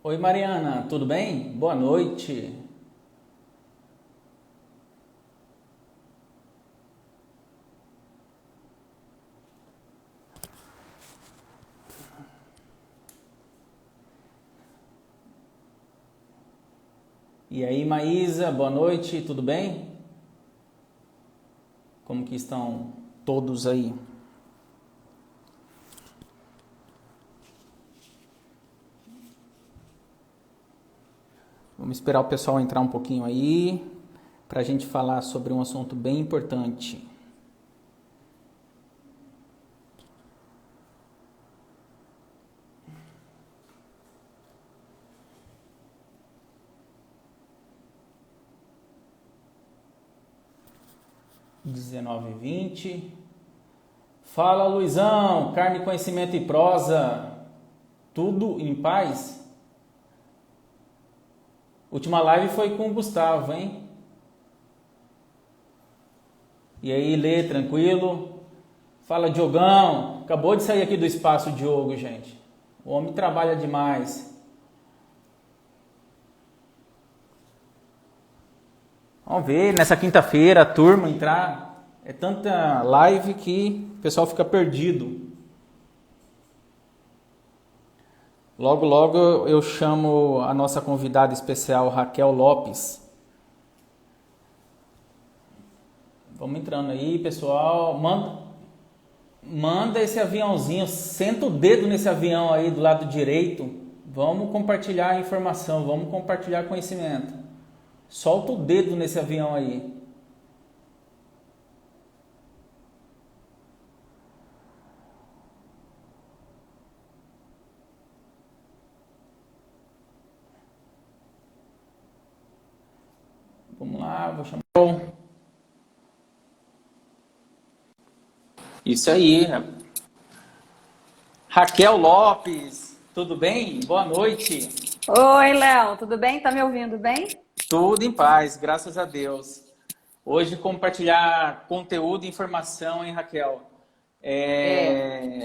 Oi, Mariana, tudo bem? Boa noite. E aí, Maísa, boa noite, tudo bem? Como que estão todos aí? Vamos esperar o pessoal entrar um pouquinho aí, para a gente falar sobre um assunto bem importante. R$19,20. Fala, Luizão, carne, conhecimento e prosa, tudo em paz? Última live foi com o Gustavo, hein? E aí, Lê, tranquilo? Fala, Diogão. Acabou de sair aqui do espaço, Diogo, gente. O homem trabalha demais. Vamos ver, nessa quinta-feira, a turma entrar. É tanta live que o pessoal fica perdido. Logo, logo eu chamo a nossa convidada especial, Raquel Lopes. Vamos entrando aí, pessoal. Manda esse aviãozinho, senta o dedo nesse avião aí do lado direito. Vamos compartilhar a informação, vamos compartilhar conhecimento. Solta o dedo nesse avião aí. Vamos lá, vou chamar. Isso aí. Raquel Lopes, tudo bem? Boa noite. Oi, Léo, tudo bem? Tá me ouvindo bem? Tudo em paz, graças a Deus. Hoje compartilhar conteúdo e informação, hein, Raquel?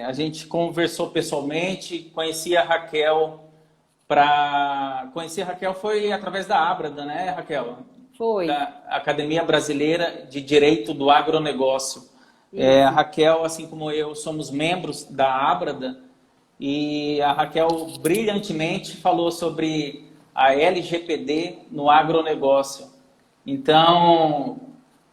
A gente conversou pessoalmente, conheci a Raquel Conheci a Raquel foi através da Abrada, né, Raquel? Foi. Da Academia Brasileira de Direito do Agronegócio. A Raquel, assim como eu, somos membros da Abrada e a Raquel brilhantemente falou sobre a LGPD no agronegócio. Então,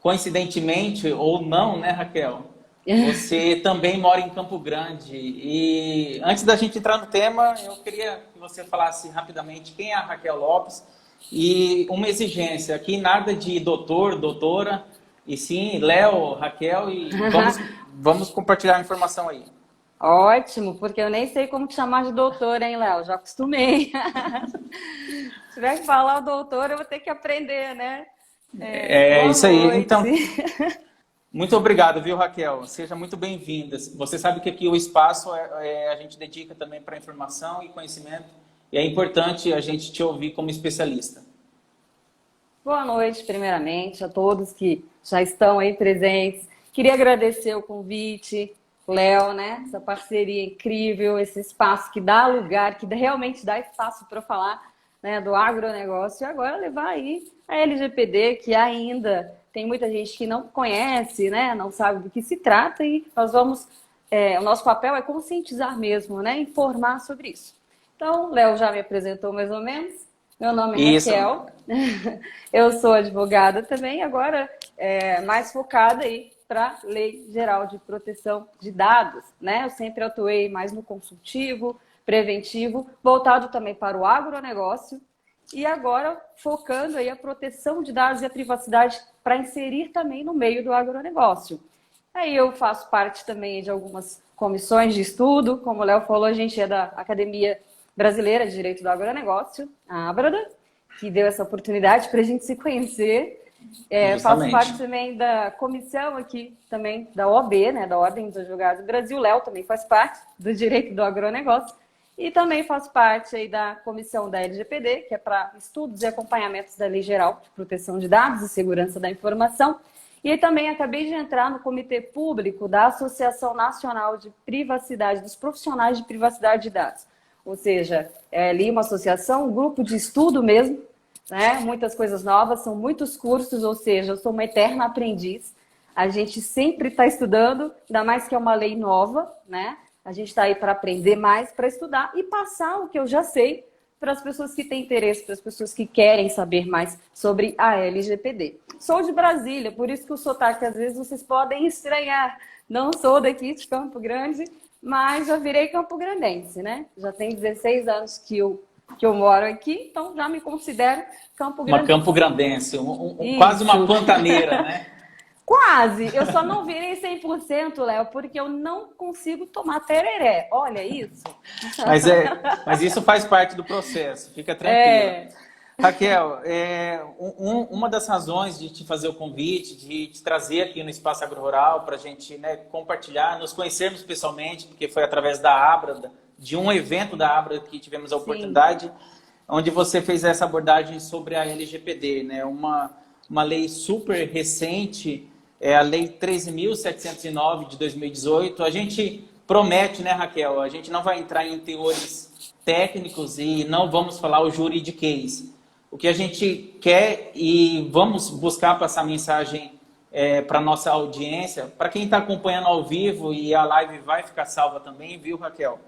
coincidentemente ou não, né, Raquel? Você também mora em Campo Grande. E antes da gente entrar no tema, eu queria que você falasse rapidamente quem é a Raquel Lopes e uma exigência. Aqui nada de doutor, doutora, e sim Léo, Raquel, e vamos compartilhar a informação aí. Ótimo, porque eu nem sei como te chamar de doutor, hein, Léo? Já acostumei. Se tiver que falar o doutor, eu vou ter que aprender, né? Isso aí. Noite. Então, muito obrigado, viu, Raquel? Seja muito bem-vinda. Você sabe que aqui o espaço a gente dedica também para informação e conhecimento, e é importante a gente te ouvir como especialista. Boa noite, primeiramente, a todos que já estão aí presentes. Queria agradecer o convite, Léo, né? Essa parceria incrível, esse espaço que dá lugar, que realmente dá espaço para falar, né, do agronegócio, e agora levar aí a LGPD, que ainda tem muita gente que não conhece, né, não sabe do que se trata, e nós vamos, o nosso papel é conscientizar mesmo, né, informar sobre isso. Então, Léo já me apresentou mais ou menos, meu nome é Raquel, eu sou advogada também, agora mais focada aí para a Lei Geral de Proteção de Dados, né, eu sempre atuei mais no consultivo, preventivo, voltado também para o agronegócio, e agora focando aí a proteção de dados e a privacidade para inserir também no meio do agronegócio. Aí eu faço parte também de algumas comissões de estudo, como o Léo falou, a gente é da Academia Brasileira de Direito do Agronegócio, a Abrada, que deu essa oportunidade para a gente se conhecer. Faço parte também da comissão aqui, também da OAB, né, da Ordem dos Advogados do Brasil. O Léo também faz parte do Direito do Agronegócio. E também faço parte aí da comissão da LGPD, que é para estudos e acompanhamentos da Lei Geral de Proteção de Dados e Segurança da Informação. E aí também acabei de entrar no Comitê Público da Associação Nacional de Privacidade, dos Profissionais de Privacidade de Dados. Ou seja, é ali uma associação, um grupo de estudo mesmo, né? Muitas coisas novas, são muitos cursos, ou seja, eu sou uma eterna aprendiz. A gente sempre está estudando, ainda mais que é uma lei nova, né? A gente está aí para aprender mais, para estudar e passar o que eu já sei para as pessoas que têm interesse, para as pessoas que querem saber mais sobre a LGPD. Sou de Brasília, por isso que o sotaque às vezes vocês podem estranhar. Não sou daqui de Campo Grande, mas já virei campograndense, né? Já tem 16 anos que eu moro aqui, então já me considero campograndense. Uma campograndense, quase uma pantaneira, né? Quase! Eu só não virei 100%, Léo, porque eu não consigo tomar tereré. Olha isso. Mas isso faz parte do processo, fica tranquila. Raquel, uma das razões de te fazer o convite, de te trazer aqui no Espaço Agro Rural para a gente, né, compartilhar, nos conhecermos pessoalmente, porque foi através da Abrada, de um evento da Abrada que tivemos a oportunidade, onde você fez essa abordagem sobre a LGPD, né, uma lei super recente, a Lei 13.709 de 2018. A gente promete, né, Raquel? A gente não vai entrar em teores técnicos e não vamos falar o juridiquês. O que a gente quer e vamos buscar passar mensagem para a nossa audiência, para quem está acompanhando ao vivo, e a live vai ficar salva também, viu, Raquel?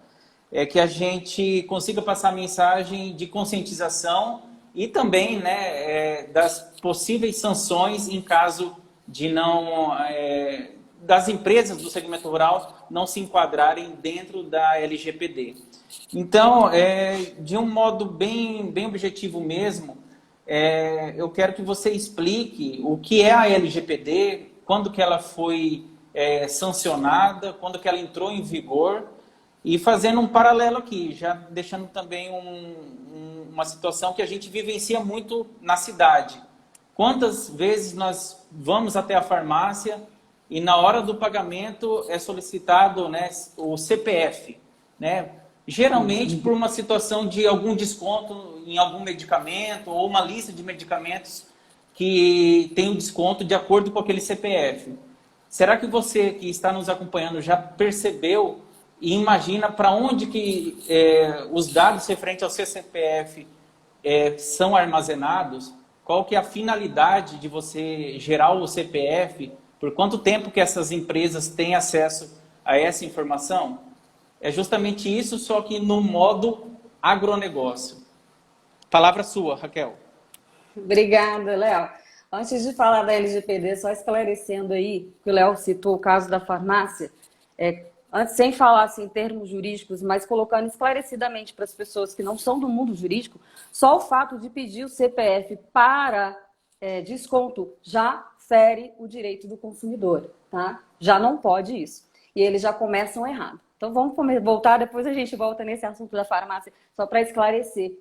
É que a gente consiga passar mensagem de conscientização e também, né, das possíveis sanções em caso de não das empresas do segmento rural não se enquadrarem dentro da LGPD. Então, de um modo bem objetivo mesmo, eu quero que você explique o que é a LGPD, quando que ela foi sancionada, quando que ela entrou em vigor, e fazendo um paralelo aqui, já deixando também uma situação que a gente vivencia muito na cidade. Quantas vezes nós vamos até a farmácia e na hora do pagamento é solicitado, né, o CPF, né? Geralmente por uma situação de algum desconto em algum medicamento ou uma lista de medicamentos que tem um desconto de acordo com aquele CPF. Será que você que está nos acompanhando já percebeu e imagina para onde que os dados referentes ao seu CPF são armazenados? Qual que é a finalidade de você gerar o CPF? Por quanto tempo que essas empresas têm acesso a essa informação? É justamente isso, só que no modo agronegócio. Palavra sua, Raquel. Obrigada, Léo. Antes de falar da LGPD, só esclarecendo aí, que o Léo citou o caso da farmácia, antes, sem falar assim, em termos jurídicos, mas colocando esclarecidamente para as pessoas que não são do mundo jurídico, só o fato de pedir o CPF para desconto já fere o direito do consumidor, tá? Já não pode isso. E eles já começam errado. Então vamos voltar, depois a gente volta nesse assunto da farmácia, só para esclarecer.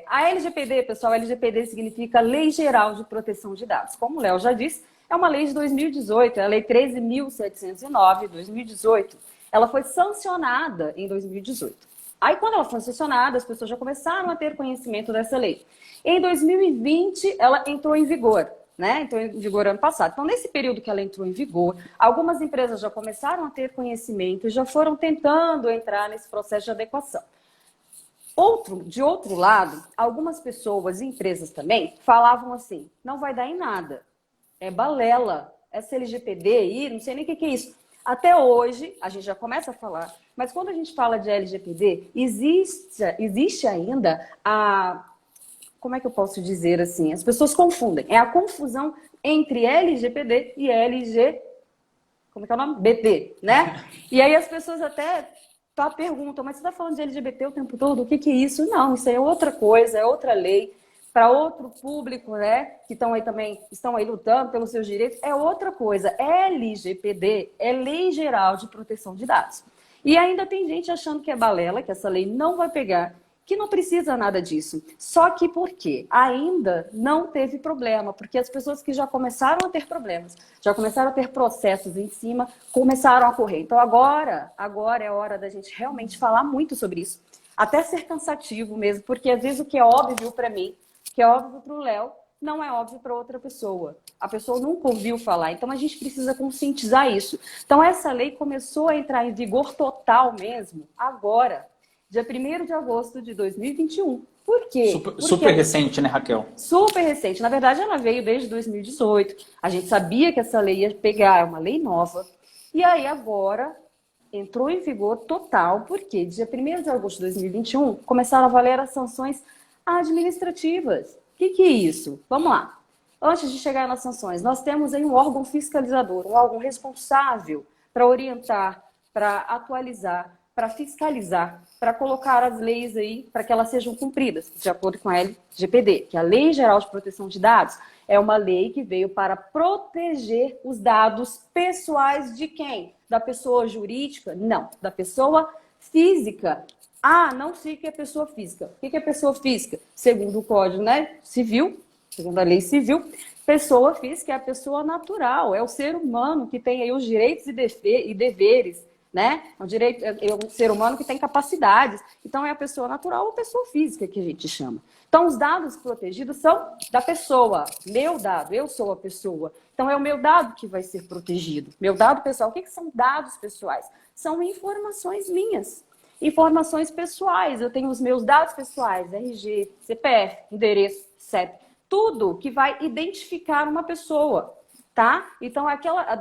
A LGPD, pessoal, LGPD significa Lei Geral de Proteção de Dados. Como o Léo já disse, é uma lei de 2018, é a Lei 13.709 de 2018. Ela foi sancionada em 2018. Aí, quando ela foi sancionada, as pessoas já começaram a ter conhecimento dessa lei. Em 2020, ela entrou em vigor, né? Entrou em vigor ano passado. Então, nesse período que ela entrou em vigor, algumas empresas já começaram a ter conhecimento e já foram tentando entrar nesse processo de adequação. De outro lado, algumas pessoas e empresas também falavam assim, não vai dar em nada. É balela, essa LGPD aí, não sei nem o que é isso. Até hoje, a gente já começa a falar, mas quando a gente fala de LGPD, existe ainda como é que eu posso dizer assim? As pessoas confundem. É a confusão entre LGPD e como é que é o nome? BT, né? E aí as pessoas até perguntam, mas você está falando de LGBT o tempo todo? O que é isso? Não, isso é outra coisa, é outra lei. Para outro público, né, que estão aí lutando pelos seus direitos, é outra coisa. LGPD é Lei Geral de Proteção de Dados. E ainda tem gente achando que é balela, que essa lei não vai pegar, que não precisa nada disso. Só que por quê? Ainda não teve problema, porque as pessoas que já começaram a ter problemas, já começaram a ter processos em cima, começaram a correr. Então agora é hora da gente realmente falar muito sobre isso. Até ser cansativo mesmo, porque às vezes o que é óbvio para mim, o que é óbvio para o Léo, não é óbvio para outra pessoa. A pessoa nunca ouviu falar, então a gente precisa conscientizar isso. Então essa lei começou a entrar em vigor total mesmo agora, dia 1º de agosto de 2021. Por quê? Super recente, né, Raquel? Super recente. Na verdade, ela veio desde 2018. A gente sabia que essa lei ia pegar, é uma lei nova. E aí agora entrou em vigor total, porque dia 1º de agosto de 2021 começaram a valer as sanções administrativas. O que é isso? Vamos lá. Antes de chegar nas sanções, nós temos aí um órgão fiscalizador, um órgão responsável para orientar, para atualizar, para fiscalizar, para colocar as leis aí, para que elas sejam cumpridas, de acordo com a LGPD, que é a Lei Geral de Proteção de Dados. É uma lei que veio para proteger os dados pessoais de quem? Da pessoa jurídica? Não, da pessoa física. Ah, não sei o que é pessoa física. O que é pessoa física? Segundo o Código, né, Civil, segundo a Lei Civil, pessoa física é a pessoa natural, é o ser humano que tem aí os direitos e deveres, né? É um ser humano que tem capacidades. Então, é a pessoa natural ou pessoa física que a gente chama. Então, os dados protegidos são da pessoa. Meu dado, eu sou a pessoa. Então, é o meu dado que vai ser protegido. Meu dado pessoal. O que são dados pessoais? São informações minhas. Informações pessoais. Eu tenho os meus dados pessoais, RG, CPF, endereço, CEP. Tudo que vai identificar uma pessoa. Tá? Então,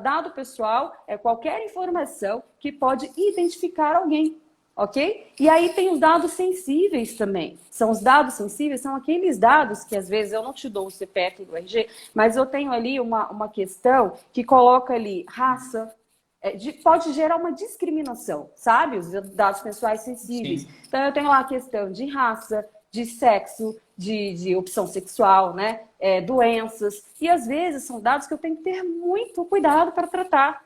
dado pessoal é qualquer informação que pode identificar alguém, ok? E aí tem os dados sensíveis também. Os dados sensíveis são aqueles dados que às vezes eu não te dou o CPF do RG, mas eu tenho ali uma questão que coloca ali raça, pode gerar uma discriminação, sabe? Os dados pessoais sensíveis. Sim. Então, eu tenho lá a questão de raça, de sexo, de opção sexual, né? Doenças. E às vezes são dados que eu tenho que ter muito cuidado para tratar,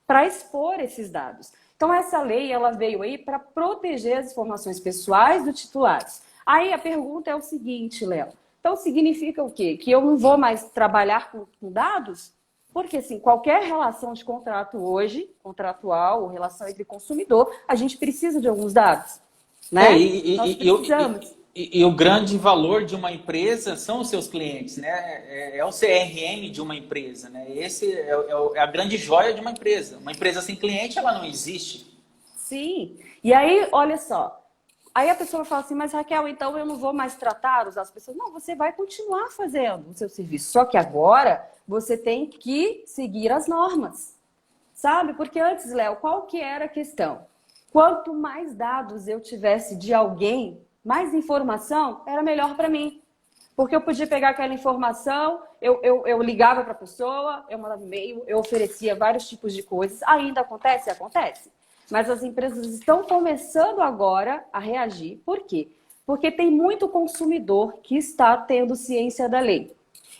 para expor esses dados. Então essa lei ela veio aí para proteger as informações pessoais do titular. Aí a pergunta é o seguinte, Léo. Então significa o quê? Que eu não vou mais trabalhar com dados? Porque assim, qualquer relação de contrato hoje, contratual ou relação entre consumidor, a gente precisa de alguns dados. Né? Nós precisamos. E o grande valor de uma empresa são os seus clientes, né? É o CRM de uma empresa, né? Esse é a grande joia de uma empresa. Uma empresa sem cliente, ela não existe. Sim. E aí, olha só. Aí a pessoa fala assim, mas Raquel, então eu não vou mais tratar as pessoas. Não, você vai continuar fazendo o seu serviço. Só que agora você tem que seguir as normas. Sabe? Porque antes, Léo, qual que era a questão? Quanto mais dados eu tivesse de alguém, mais informação era melhor para mim. Porque eu podia pegar aquela informação, eu ligava para a pessoa, eu mandava e-mail, eu oferecia vários tipos de coisas. Ainda acontece? Acontece. Mas as empresas estão começando agora a reagir. Por quê? Porque tem muito consumidor que está tendo ciência da lei.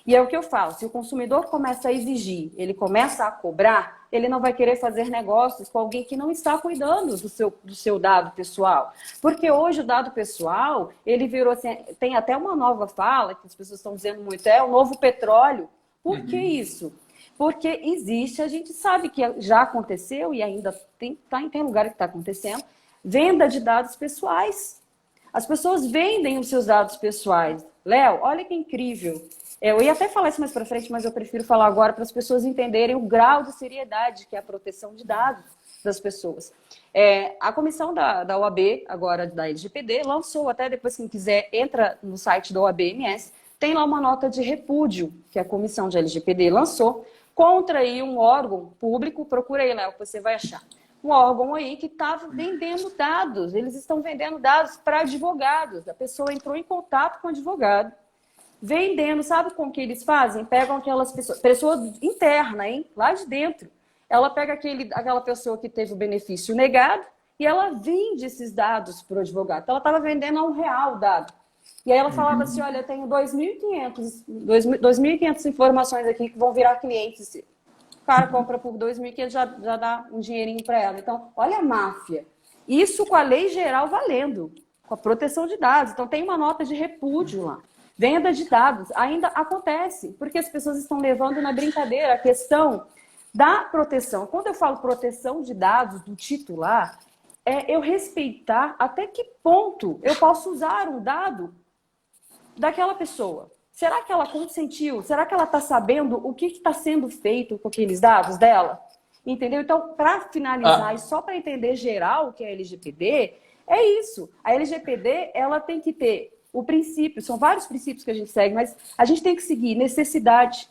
E é o que eu falo, se o consumidor começa a exigir, ele começa a cobrar, ele não vai querer fazer negócios com alguém que não está cuidando do seu dado pessoal. Porque hoje o dado pessoal, ele virou assim, tem até uma nova fala, que as pessoas estão dizendo muito, é o novo petróleo. Por que isso? Porque existe, a gente sabe que já aconteceu e ainda tem lugar que está acontecendo, venda de dados pessoais. As pessoas vendem os seus dados pessoais. Léo, olha que incrível. Eu ia até falar isso mais para frente, mas eu prefiro falar agora para as pessoas entenderem o grau de seriedade que é a proteção de dados das pessoas. A comissão da OAB, agora da LGPD, lançou, até depois quem quiser, entra no site da OAB-MS, tem lá uma nota de repúdio que a comissão de LGPD lançou contra aí um órgão público, procura aí, Léo, que você vai achar. Um órgão aí que está vendendo dados, eles estão vendendo dados para advogados. A pessoa entrou em contato com o advogado, vendendo, sabe como que eles fazem? Pegam aquelas pessoa interna, hein? Lá de dentro. Ela pega aquela pessoa que teve o benefício negado e ela vende esses dados para o advogado. Então, ela estava vendendo a R$1 o dado. E aí ela falava assim, olha, eu tenho 2.500 informações aqui que vão virar clientes. O cara compra por 2.500, já dá um dinheirinho para ela. Então, olha a máfia. Isso com a lei geral valendo. com a proteção de dados. Então, tem uma nota de repúdio lá. Venda de dados ainda acontece, porque as pessoas estão levando na brincadeira a questão da proteção. Quando eu falo proteção de dados do titular, é eu respeitar até que ponto eu posso usar um dado daquela pessoa. Será que ela consentiu? Será que ela está sabendo o que está sendo feito com aqueles dados dela? Entendeu? Então, para finalizar, e só para entender geral o que é a LGPD, é isso. A LGPD, ela tem que ter o princípio, são vários princípios que a gente segue, mas a gente tem que seguir necessidade,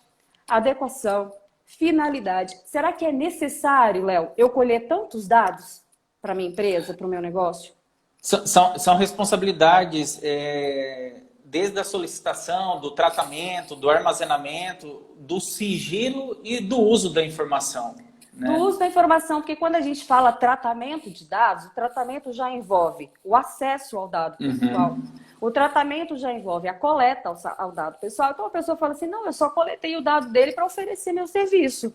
adequação, finalidade. Será que é necessário, Léo, eu colher tantos dados para minha empresa, para o meu negócio? São responsabilidades desde a solicitação, do tratamento, do armazenamento, do sigilo e do uso da informação. Né? Do uso da informação, porque quando a gente fala tratamento de dados, o tratamento já envolve o acesso ao dado pessoal. O tratamento já envolve a coleta ao dado pessoal. Então a pessoa fala assim, não, eu só coletei o dado dele para oferecer meu serviço.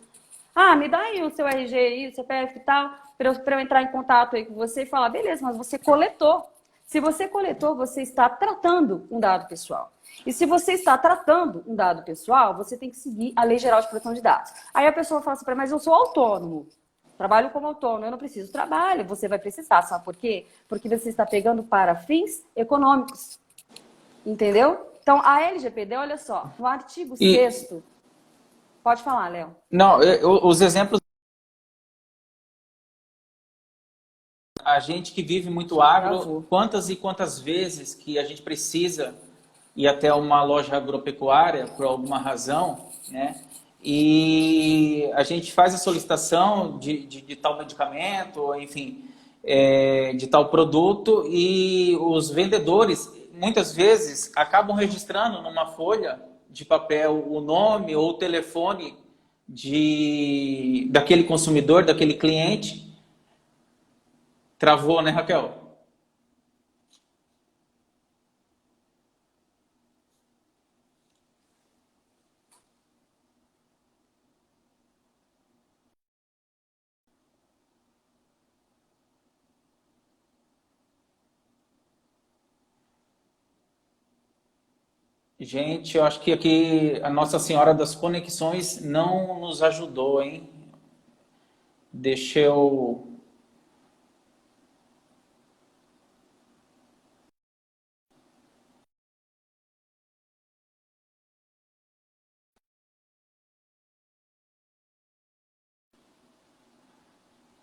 Ah, me dá aí o seu RG aí, o CPF e tal, para eu entrar em contato aí com você e falar, beleza, mas você coletou. Se você coletou, você está tratando um dado pessoal. E se você está tratando um dado pessoal, você tem que seguir a Lei Geral de Proteção de Dados. Aí a pessoa fala assim, mas eu sou autônomo. Trabalho como autônomo, eu não preciso trabalho. Você vai precisar, sabe por quê? Porque você está pegando para fins econômicos. Entendeu? Então, a LGPD, olha só, no artigo 6º... Pode falar, Léo. Não, os exemplos... A gente que vive muito agro, quantas e quantas vezes que a gente precisa ir até uma loja agropecuária por alguma razão, né? E a gente faz a solicitação de tal medicamento, enfim, de tal produto, e os vendedores, muitas vezes, acabam registrando numa folha de papel o nome ou o telefone daquele consumidor, daquele cliente. Travou, né, Raquel? Gente, eu acho que aqui a Nossa Senhora das Conexões não nos ajudou, hein? Deixa eu...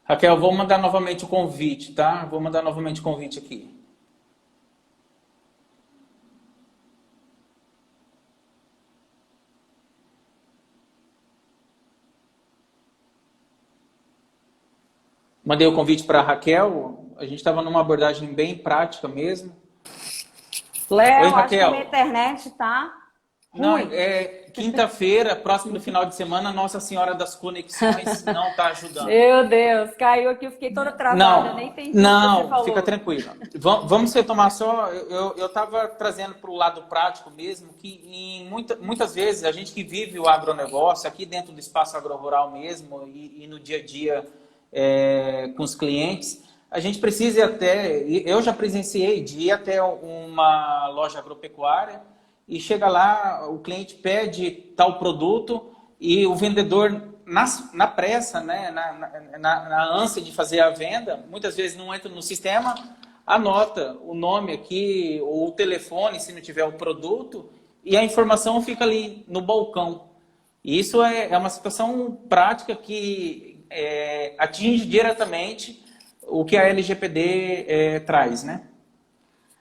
Raquel, vou mandar novamente o convite, tá? Vou mandar novamente o convite aqui. Mandei o convite para a Raquel. A gente estava numa abordagem bem prática mesmo. Léo, Oi, acho que Raquel. a minha internet tá Não, ruim. quinta-feira, próximo do final de semana, Nossa Senhora das Conexões não está ajudando. Meu Deus, caiu aqui, eu fiquei toda travada, nem entendi o que você falou. Fica tranquilo. Vamos retomar só, eu estava trazendo para o lado prático mesmo, que muitas vezes a gente que vive o agronegócio, aqui dentro do espaço agrorural mesmo, e no dia a dia com os clientes, a gente precisa ir até, eu já presenciei de ir até uma loja agropecuária, e chega lá, o cliente pede tal produto e o vendedor, na pressa, né, na ânsia de fazer a venda, muitas vezes não entra no sistema, anota o nome aqui, ou o telefone, se não tiver o produto, e a informação fica ali no balcão. E isso é uma situação prática que atinge diretamente o que a LGPD traz, né?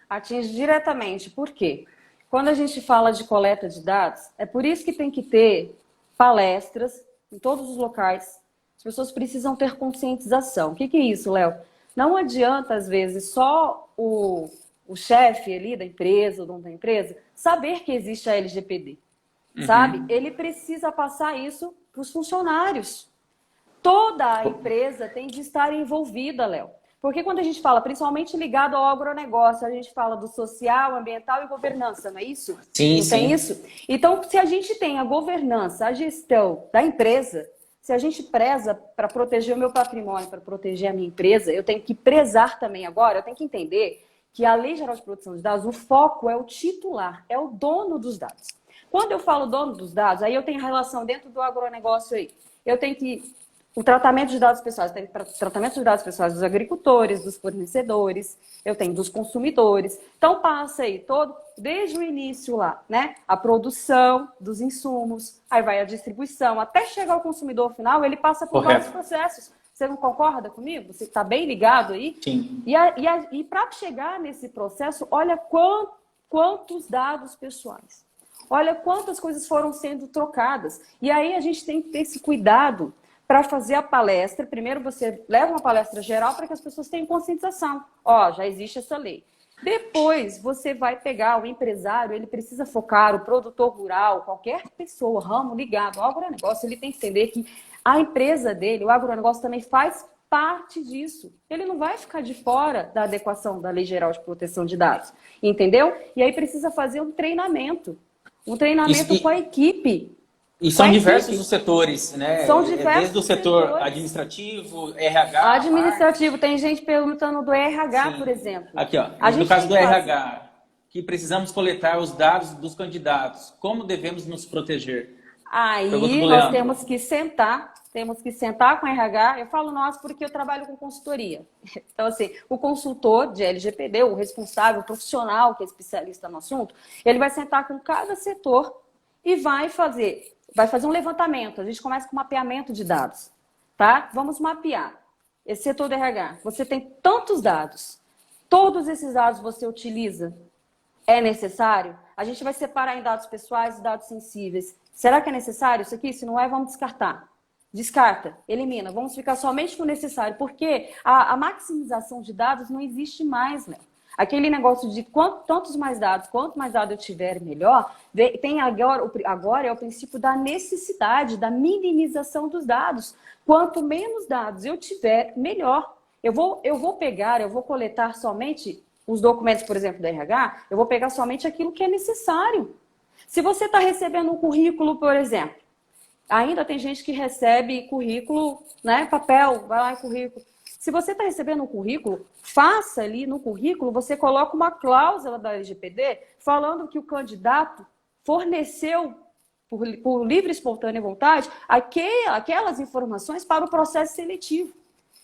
Atinge diretamente. Por quê? Quando a gente fala de coleta de dados, é por isso que tem que ter palestras em todos os locais. As pessoas precisam ter conscientização. O que é isso, Léo? Não adianta, às vezes, só o chefe ali da empresa, o dono da empresa, saber que existe a LGPD. Sabe? Ele precisa passar isso para os funcionários. Toda a empresa tem de estar envolvida, Léo. Porque quando a gente fala, principalmente ligado ao agronegócio, a gente fala do social, ambiental e governança, não é isso? Sim, não tem isso? Então, se a gente tem a governança, a gestão da empresa, se a gente preza para proteger o meu patrimônio, para proteger a minha empresa, eu tenho que prezar também agora, eu tenho que entender que a Lei Geral de Proteção de Dados, o foco é o titular, é o dono dos dados. Quando eu falo dono dos dados, aí eu tenho relação dentro do agronegócio aí. Eu tenho que... O tratamento de dados pessoais, tem tratamento de dados pessoais dos agricultores, dos fornecedores, eu tenho dos consumidores. Então passa aí todo, desde o início lá, né? A produção dos insumos, aí vai a distribuição, até chegar ao consumidor final, ele passa por vários processos. Você não concorda comigo? Você está bem ligado aí? Sim. E para chegar nesse processo, olha quantos dados pessoais. Olha quantas coisas foram sendo trocadas. E aí a gente tem que ter esse cuidado para fazer a palestra. Primeiro você leva uma palestra geral para que as pessoas tenham conscientização. Ó, já existe essa lei. Depois você vai pegar o empresário, ele precisa focar, o produtor rural, qualquer pessoa, ramo ligado ao agronegócio, ele tem que entender que a empresa dele, o agronegócio também faz parte disso. Ele não vai ficar de fora da adequação da Lei Geral de Proteção de Dados. Entendeu? E aí precisa fazer um treinamento. Um treinamento com a equipe. E são diversos os setores, né? São diversos. Desde o setor administrativo, RH. Administrativo, tem gente perguntando do RH, sim, por exemplo. Aqui, ó. No caso do RH, que precisamos coletar os dados dos candidatos. Como devemos nos proteger? Aí nós temos que sentar com o RH. Eu falo nós porque eu trabalho com consultoria. Então, assim, o consultor de LGPD, o responsável, o profissional que é especialista no assunto, ele vai sentar com cada setor e vai fazer um levantamento. A gente começa com mapeamento de dados, tá? Vamos mapear. Esse setor do RH, você tem tantos dados. Todos esses dados você utiliza? É necessário? A gente vai separar em dados pessoais e dados sensíveis. Será que é necessário isso aqui? Se não é, vamos descartar. Descarta, elimina. Vamos ficar somente com o necessário. Porque a maximização de dados não existe mais, né? Aquele negócio de quanto mais dados eu tiver, melhor. Tem agora é o princípio da necessidade, da minimização dos dados. Quanto menos dados eu tiver, melhor. Eu vou coletar somente os documentos, por exemplo, da RH, eu vou pegar somente aquilo que é necessário. Se você está recebendo um currículo, por exemplo, ainda tem gente que recebe currículo, né, papel, vai lá em currículo. Se você está recebendo um currículo, faça ali no currículo, você coloca uma cláusula da LGPD falando que o candidato forneceu, por livre, espontânea vontade, aquelas informações para o processo seletivo.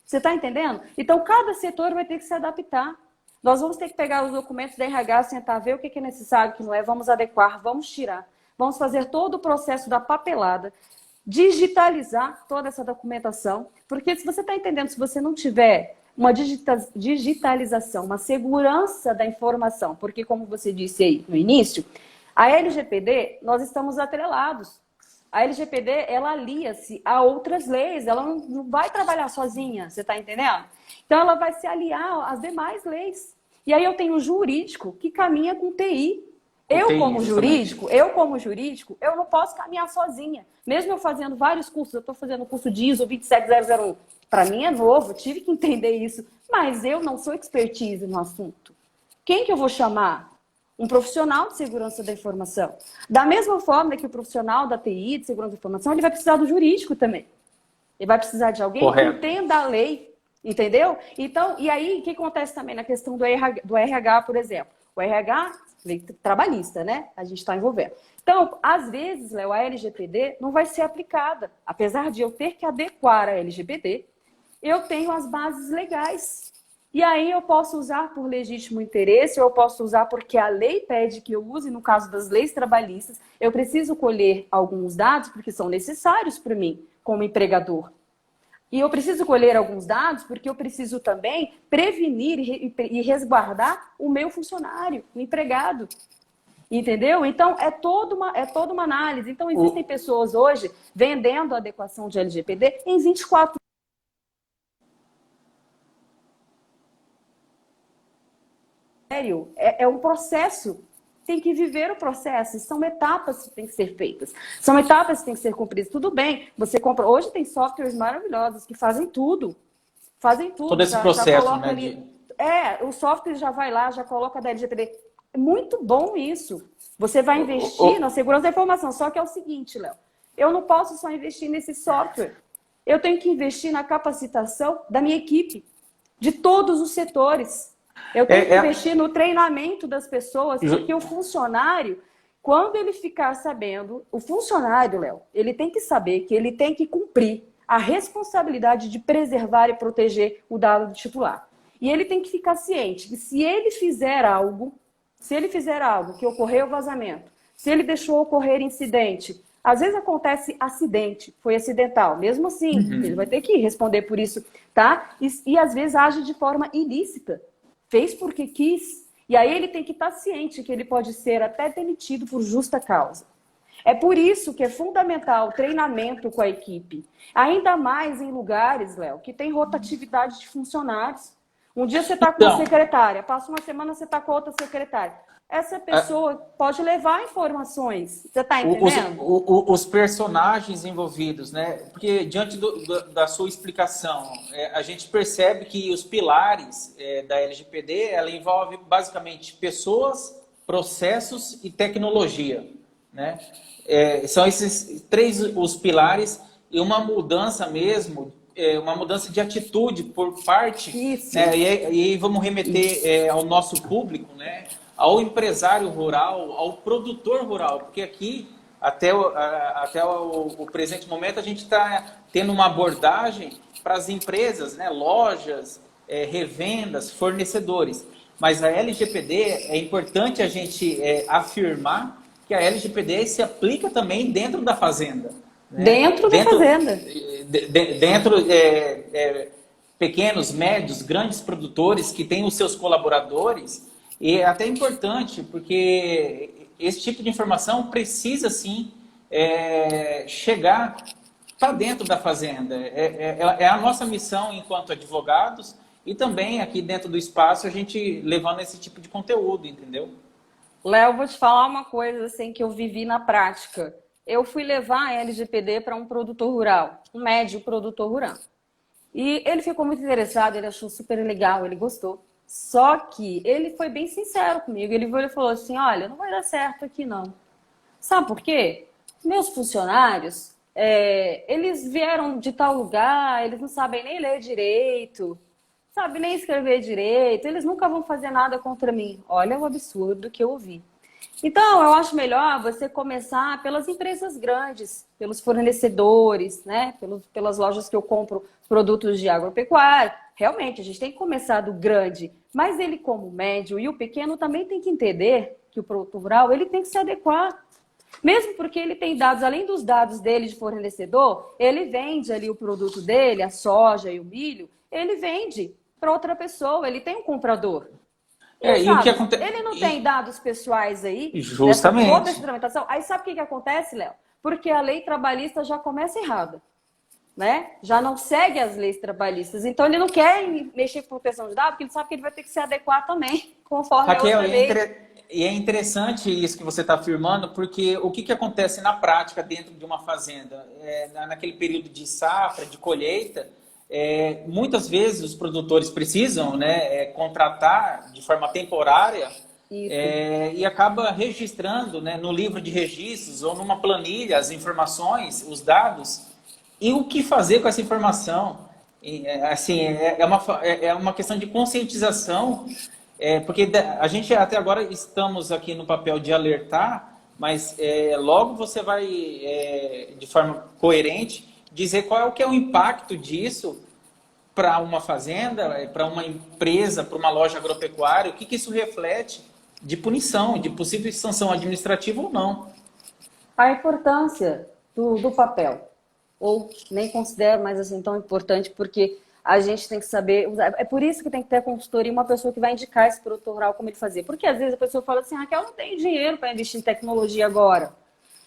Você está entendendo? Então, cada setor vai ter que se adaptar. Nós vamos ter que pegar os documentos da RH, sentar, ver o que é necessário, o que não é, vamos adequar, vamos tirar. Vamos fazer todo o processo da papelada, digitalizar toda essa documentação, porque se você está entendendo, se você não tiver uma digitalização, uma segurança da informação, porque como você disse aí no início, a LGPD, nós estamos atrelados. A LGPD, ela alia-se a outras leis, ela não vai trabalhar sozinha, você está entendendo? Então, ela vai se aliar às demais leis. E aí eu tenho o jurídico que caminha com TI. Eu, como jurídico, eu não posso caminhar sozinha. Mesmo eu fazendo vários cursos, eu estou fazendo o curso de ISO 27001. Para mim é novo, eu tive que entender isso. Mas eu não sou expertise no assunto. Quem que eu vou chamar? Um profissional de segurança da informação. Da mesma forma que o profissional da TI, de segurança da informação, ele vai precisar do jurídico também. Ele vai precisar de alguém que entenda a lei. Entendeu? Então, e aí, o que acontece também na questão do RH, por exemplo? O RH, lei trabalhista, né? A gente está envolvendo. Então, às vezes, Léo, a LGPD não vai ser aplicada. Apesar de eu ter que adequar a LGPD, eu tenho as bases legais. E aí eu posso usar por legítimo interesse, eu posso usar porque a lei pede que eu use, no caso das leis trabalhistas, eu preciso colher alguns dados porque são necessários para mim, como empregador. E eu preciso colher alguns dados porque eu preciso também prevenir e resguardar o meu funcionário, o empregado. Entendeu? Então, é toda uma análise. Então, existem pessoas hoje vendendo a adequação de LGPD em 24 é um processo. Tem que viver o processo. São etapas que têm que ser feitas. São etapas que têm que ser cumpridas. Tudo bem, você compra... Hoje tem softwares maravilhosos que fazem tudo. Fazem tudo. Todo esse processo, já né? Ali... o software já vai lá, já coloca da LGPD. É muito bom isso. Você vai investir na segurança da informação. Só que é o seguinte, Léo. Eu não posso só investir nesse software. Eu tenho que investir na capacitação da minha equipe. De todos os setores. Eu tenho que investir no treinamento das pessoas, porque o funcionário, quando ele ficar sabendo, o funcionário, Léo, ele tem que saber que ele tem que cumprir a responsabilidade de preservar e proteger o dado do titular. E ele tem que ficar ciente que se ele fizer algo que ocorreu vazamento, se ele deixou ocorrer incidente, às vezes acontece acidente, foi acidental, mesmo assim, ele vai ter que responder por isso, tá? E às vezes age de forma ilícita, fez porque quis, e aí ele tem que estar ciente que ele pode ser até demitido por justa causa. É por isso que é fundamental o treinamento com a equipe, ainda mais em lugares, Léo, que tem rotatividade de funcionários. Um dia você está com uma secretária, passa uma semana você está com outra secretária. Essa pessoa pode levar informações. Você está entendendo? Os personagens envolvidos, né? Porque diante da sua explicação, a gente percebe que os pilares da LGPD, ela envolve basicamente pessoas, processos e tecnologia, né? São esses três os pilares e uma mudança mesmo, uma mudança de atitude por parte, né? E aí vamos remeter ao nosso público, né? Ao empresário rural, ao produtor rural, porque aqui, até o presente momento, a gente está tendo uma abordagem para as empresas, né? Lojas, revendas, fornecedores. Mas a LGPD, é importante a gente afirmar que a LGPD se aplica também dentro da fazenda. Né? Dentro da fazenda. Dentro pequenos, médios, grandes produtores que têm os seus colaboradores. E é até importante, porque esse tipo de informação precisa, sim, chegar para dentro da fazenda. É a nossa missão enquanto advogados e também aqui dentro do espaço a gente levando esse tipo de conteúdo, entendeu? Léo, vou te falar uma coisa assim que eu vivi na prática. Eu fui levar a LGPD para um produtor rural, um médio produtor rural. E ele ficou muito interessado, ele achou super legal, ele gostou. Só que ele foi bem sincero comigo. Ele falou assim, olha, não vai dar certo aqui não. Sabe por quê? Meus funcionários, eles vieram de tal lugar, eles não sabem nem ler direito, sabem nem escrever direito, eles nunca vão fazer nada contra mim. Olha o absurdo que eu ouvi. Então, eu acho melhor você começar pelas empresas grandes, pelos fornecedores, né? Pelas lojas que eu compro produtos de agropecuária. Realmente, a gente tem que começar do grande, mas ele como médio e o pequeno também tem que entender que o produtor rural ele tem que se adequar. Mesmo porque ele tem dados, além dos dados dele de fornecedor, ele vende ali o produto dele, a soja e o milho, ele vende para outra pessoa, ele tem um comprador. E o que acontece? Ele não tem dados pessoais aí, justamente. Toda essa tramitação. Aí sabe o que acontece, Léo? Porque a lei trabalhista já começa errada. Né? Já não segue as leis trabalhistas. Então, ele não quer mexer com proteção de dados, porque ele sabe que ele vai ter que se adequar também, conforme Raquel, a outra lei. E é interessante isso que você está afirmando, porque o que acontece na prática dentro de uma fazenda? Naquele período de safra, de colheita, muitas vezes os produtores precisam, né, contratar de forma temporária e acaba registrando, né, no livro de registros ou numa planilha as informações, os dados. E o que fazer com essa informação? Assim, é uma questão de conscientização, porque a gente até agora estamos aqui no papel de alertar, mas logo você vai, de forma coerente, dizer qual é o impacto disso para uma fazenda, para uma empresa, para uma loja agropecuária, o que isso reflete de punição, de possível sanção administrativa ou não. A importância do papel. Ou nem considero mais assim tão importante, porque a gente tem que saber... É por isso que tem que ter a consultoria, uma pessoa que vai indicar esse produtor rural como ele fazer. Porque às vezes a pessoa fala assim, Raquel, eu não tenho dinheiro para investir em tecnologia agora.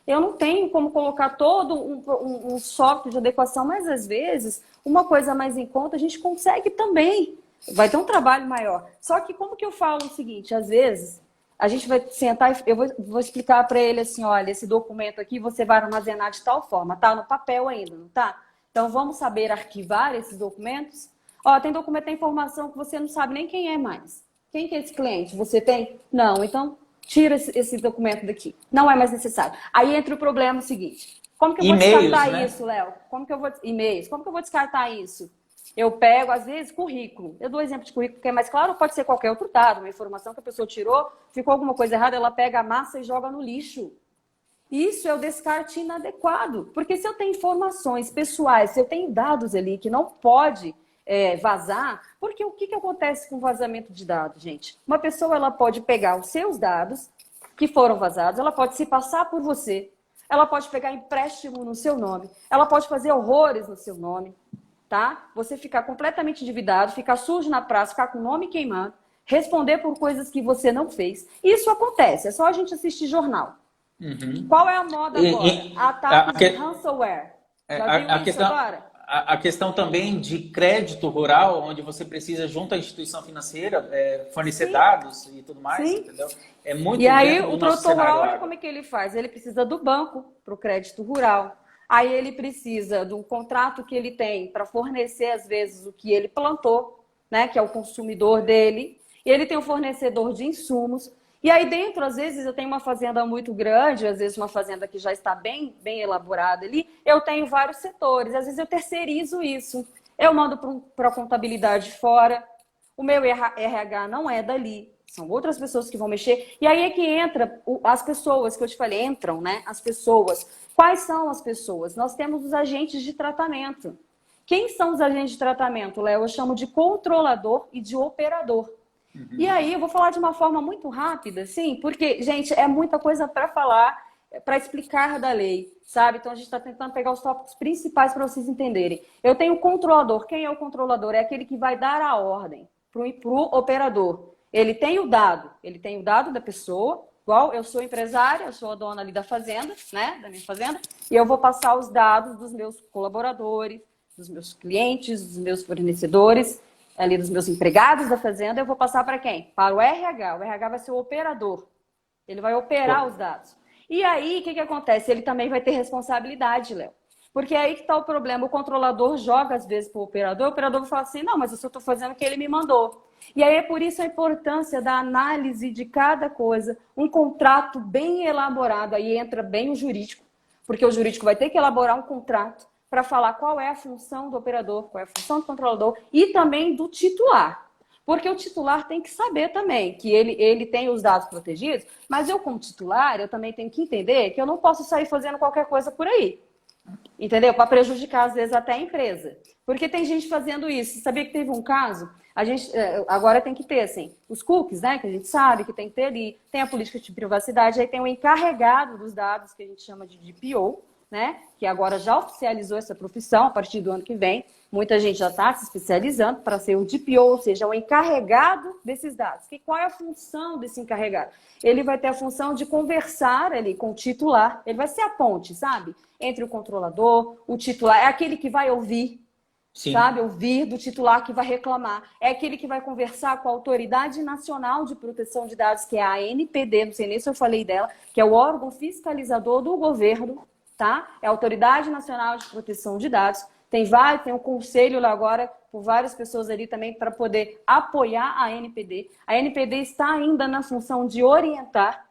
Eu não tenho como colocar todo um software de adequação, mas às vezes uma coisa mais em conta a gente consegue também. Vai ter um trabalho maior. Só que como que eu falo o seguinte, às vezes... A gente vai sentar e eu vou explicar para ele assim, olha, esse documento aqui você vai armazenar de tal forma, tá no papel ainda, não tá? Então vamos saber arquivar esses documentos? Ó, tem documento, tem informação que você não sabe nem quem é mais. Quem que é esse cliente? Você tem? Não, então tira esse documento daqui. Não é mais necessário. Aí entra o problema seguinte. Como que eu vou descartar isso, Léo? E-mails. Como que eu vou descartar isso? Eu pego, às vezes, currículo. Eu dou exemplo de currículo que é mais claro, pode ser qualquer outro dado, uma informação que a pessoa tirou, ficou alguma coisa errada, ela pega a massa e joga no lixo. Isso é o descarte inadequado, porque se eu tenho informações pessoais, se eu tenho dados ali que não pode vazar, porque o que acontece com vazamento de dados, gente? Uma pessoa ela pode pegar os seus dados que foram vazados, ela pode se passar por você, ela pode pegar empréstimo no seu nome, ela pode fazer horrores no seu nome, tá? Você ficar completamente endividado, ficar sujo na praça, ficar com o nome queimado, responder por coisas que você não fez. Isso acontece, é só a gente assistir jornal. Uhum. Qual é a moda agora? Ataques de ransomware. Já viu isso questão, agora? a questão também de crédito rural, onde você precisa, junto à instituição financeira, fornecer Sim. dados e tudo mais, Sim. entendeu? É muito E aí dentro do o nosso produtor rural, cenário olha agro. como é que ele faz. Ele precisa do banco para o crédito rural. Aí ele precisa do contrato que ele tem para fornecer, às vezes, o que ele plantou, né, que é o consumidor dele. E ele tem um fornecedor de insumos. E aí dentro, às vezes, eu tenho uma fazenda muito grande, às vezes uma fazenda que já está bem elaborada ali, eu tenho vários setores, às vezes eu terceirizo isso. Eu mando para a contabilidade fora, o meu RH não é dali, são outras pessoas que vão mexer. E aí é que entra as pessoas que eu te falei, entram, né? As pessoas. Quais são as pessoas? Nós temos os agentes de tratamento. Quem são os agentes de tratamento, Léo? Eu chamo de controlador e de operador. E aí, eu vou falar de uma forma muito rápida, sim, porque, gente, é muita coisa para falar, para explicar da lei, sabe? Então, a gente está tentando pegar os tópicos principais para vocês entenderem. Eu tenho o controlador. Quem é o controlador? É aquele que vai dar a ordem para o operador. Ele tem o dado da pessoa, igual eu sou empresária, eu sou a dona ali da fazenda, né, da minha fazenda, e eu vou passar os dados dos meus colaboradores, dos meus clientes, dos meus fornecedores, ali dos meus empregados da fazenda, eu vou passar para quem? Para o RH. O RH vai ser o operador. Ele vai operar os dados. E aí, o que acontece? Ele também vai ter responsabilidade, Léo. Porque é aí que está o problema. O controlador joga, às vezes, para o operador vai falar assim, não, mas eu só estou fazendo o que ele me mandou. E aí é por isso a importância da análise de cada coisa, um contrato bem elaborado, aí entra bem o jurídico, porque o jurídico vai ter que elaborar um contrato para falar qual é a função do operador, qual é a função do controlador e também do titular. Porque o titular tem que saber também que ele tem os dados protegidos, mas eu, como titular, eu também tenho que entender que eu não posso sair fazendo qualquer coisa por aí. Entendeu? Para prejudicar, às vezes, até a empresa. Porque tem gente fazendo isso. Sabia que teve um caso? A gente agora tem que ter, assim, os cookies, né? Que a gente sabe que tem que ter ali. Tem a política de privacidade, aí tem o encarregado dos dados, que a gente chama de DPO, né? Que agora já oficializou essa profissão a partir do ano que vem. Muita gente já está se especializando para ser o DPO, ou seja, o encarregado desses dados. Qual é a função desse encarregado? Ele vai ter a função de conversar ali com o titular. Ele vai ser a ponte, sabe? Entre o controlador, o titular. É aquele que vai ouvir, sim, sabe? Ouvir do titular que vai reclamar. É aquele que vai conversar com a Autoridade Nacional de Proteção de Dados, que é a ANPD, não sei nem se eu falei dela, que é o órgão fiscalizador do governo, tá? É a Autoridade Nacional de Proteção de Dados. Tem um conselho lá agora, por várias pessoas ali também, para poder apoiar a ANPD. A ANPD está ainda na função de orientar.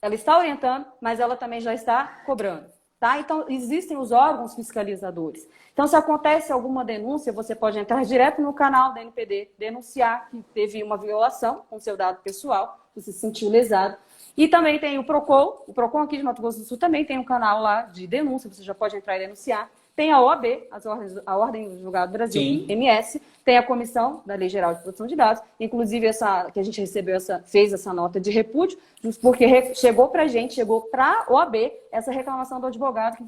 Ela está orientando, mas ela também já está cobrando. Tá? Então, existem os órgãos fiscalizadores. Então, se acontece alguma denúncia, você pode entrar direto no canal da ANPD, denunciar que teve uma violação com seu dado pessoal, você se sentiu lesado. E também tem o PROCON aqui de Mato Grosso do Sul também tem um canal lá de denúncia, você já pode entrar e denunciar. Tem a OAB, a Ordem do Julgado do Brasil, sim, MS, tem a Comissão da Lei Geral de Proteção de Dados, inclusive essa que a gente recebeu, fez essa nota de repúdio, porque chegou para a OAB essa reclamação do advogado que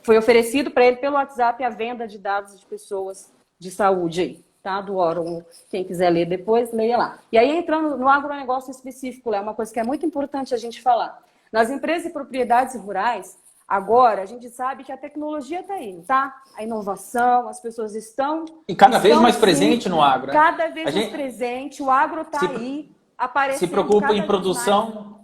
foi oferecido para ele pelo WhatsApp a venda de dados de pessoas de saúde aí, tá? Do órgão. Quem quiser ler depois, leia lá. E aí, entrando no agronegócio específico, é uma coisa que é muito importante a gente falar. Nas empresas e propriedades rurais, agora, a gente sabe que a tecnologia está aí, tá? A inovação, as pessoas estão... E cada vez mais presente no agro. Cada vez mais presente, o agro está aí, aparecendo. Se preocupa em produção,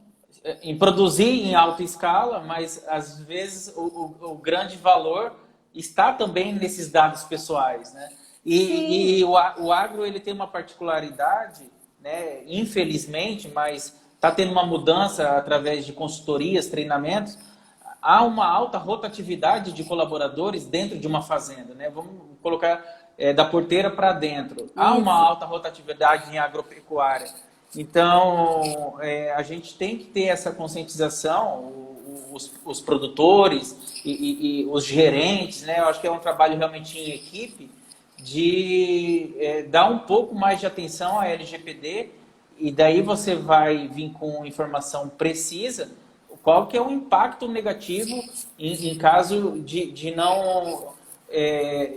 em produzir em alta escala, mas às vezes o grande valor está também nesses dados pessoais, né? E o agro ele tem uma particularidade, né? Infelizmente, mas está tendo uma mudança através de consultorias, treinamentos. Há uma alta rotatividade de colaboradores dentro de uma fazenda, né? Vamos colocar da porteira para dentro. Há uma alta rotatividade em agropecuária. Então, a gente tem que ter essa conscientização, os produtores e os gerentes, né? Eu acho que é um trabalho realmente em equipe, de dar um pouco mais de atenção à LGPD, e daí você vai vir com informação precisa, qual que é o impacto negativo em caso de não...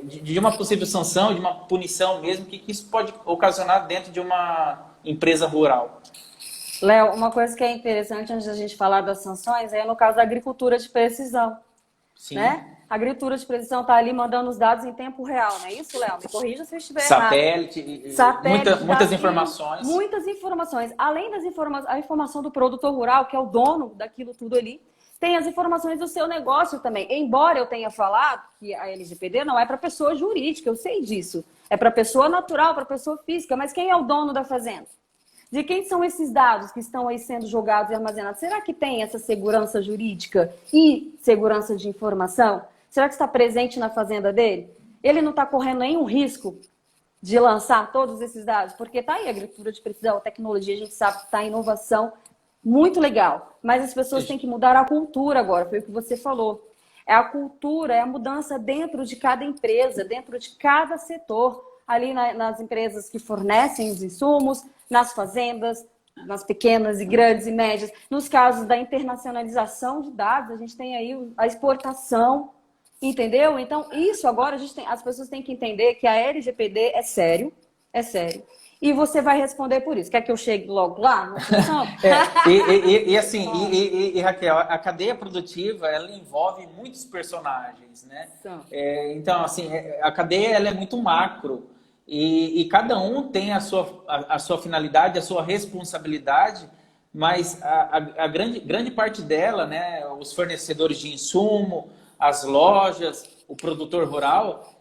de uma possível sanção, de uma punição mesmo, que isso pode ocasionar dentro de uma empresa rural. Léo, uma coisa que é interessante antes da gente falar das sanções é no caso da agricultura de precisão. Sim. Né? A agricultura de precisão está ali mandando os dados em tempo real, não é isso, Léo? Me corrija se eu estiver Satélite, errado. muitas informações. Muitas informações. Além das informações, a informação do produtor rural, que é o dono daquilo tudo ali, tem as informações do seu negócio também. Embora eu tenha falado que a LGPD não é para pessoa jurídica, eu sei disso. É para pessoa natural, para pessoa física. Mas quem é o dono da fazenda? De quem são esses dados que estão aí sendo jogados e armazenados? Será que tem essa segurança jurídica e segurança de informação? Será que está presente na fazenda dele? Ele não está correndo nenhum risco de lançar todos esses dados? Porque está aí a agricultura de precisão, a tecnologia, a gente sabe que está em inovação muito legal. Mas as pessoas têm que mudar a cultura agora, foi o que você falou. É a cultura, é a mudança dentro de cada empresa, dentro de cada setor. Ali nas empresas que fornecem os insumos, nas fazendas, nas pequenas e grandes e médias. Nos casos da internacionalização de dados, a gente tem aí a exportação, entendeu? Então, isso agora as pessoas têm que entender que a LGPD é sério, é sério. E você vai responder por isso. Quer que eu chegue logo lá? Raquel, a cadeia produtiva, ela envolve muitos personagens, né? Então, assim, a cadeia ela é muito macro. E cada um tem a sua finalidade, a sua responsabilidade, mas a grande parte dela, né, os fornecedores de insumo, as lojas, o produtor rural,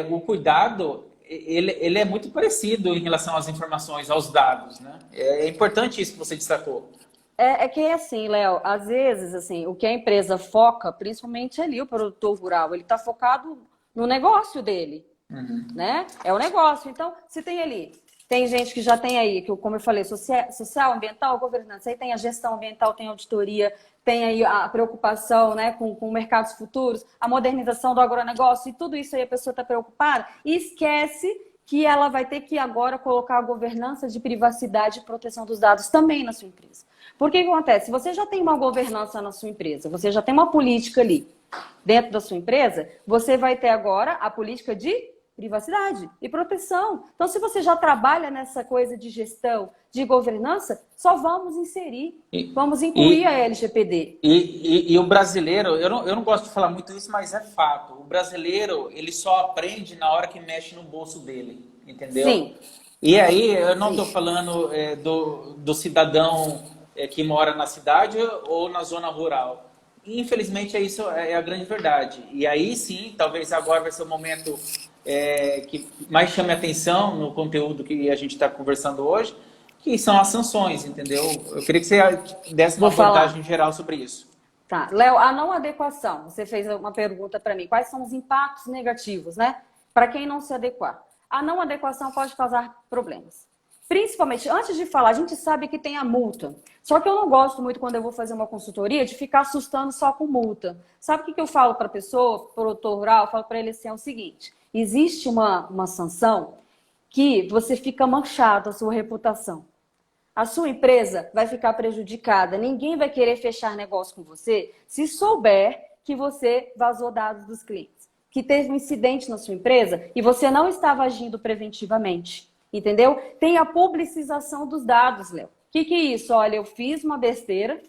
o cuidado ele é muito parecido em relação às informações, aos dados, né? É importante isso que você destacou. Que é assim, Léo, às vezes assim, o que a empresa foca, principalmente ali o produtor rural, ele está focado no negócio dele. Né? É o negócio. Então, se tem ali, tem gente que já tem aí, que como eu falei, social, ambiental, governança, aí tem a gestão ambiental, tem a auditoria, tem aí a preocupação, né, com mercados futuros, a modernização do agronegócio, e tudo isso aí a pessoa está preocupada e esquece que ela vai ter que agora colocar a governança de privacidade e proteção dos dados também na sua empresa. Porque o que acontece? Se você já tem uma governança na sua empresa, você já tem uma política ali dentro da sua empresa, você vai ter agora a política de privacidade e proteção. Então, se você já trabalha nessa coisa de gestão, de governança, só vamos inserir, vamos incluir a LGPD. E o brasileiro, eu não gosto de falar muito isso, mas é fato. O brasileiro, ele só aprende na hora que mexe no bolso dele, entendeu? Sim. E aí, eu não estou falando do cidadão que mora na cidade ou na zona rural. Infelizmente, isso é a grande verdade. E aí, sim, talvez agora vai ser o momento que mais chame atenção no conteúdo que a gente está conversando hoje, que são as sanções, entendeu? Eu queria que você desse uma abordagem geral sobre isso. Tá. Léo, a não adequação, você fez uma pergunta para mim, quais são os impactos negativos, né? Para quem não se adequar. A não adequação pode causar problemas. Principalmente, antes de falar, a gente sabe que tem a multa. Só que eu não gosto muito, quando eu vou fazer uma consultoria, de ficar assustando só com multa. Sabe o que eu falo para a pessoa, para o produtor rural? Eu falo para ele assim, é o seguinte, existe uma sanção que você fica manchado a sua reputação. A sua empresa vai ficar prejudicada. Ninguém vai querer fechar negócio com você se souber que você vazou dados dos clientes, que teve um incidente na sua empresa e você não estava agindo preventivamente. Entendeu? Tem a publicização dos dados, Léo. O que é isso? Olha, eu fiz uma besteira,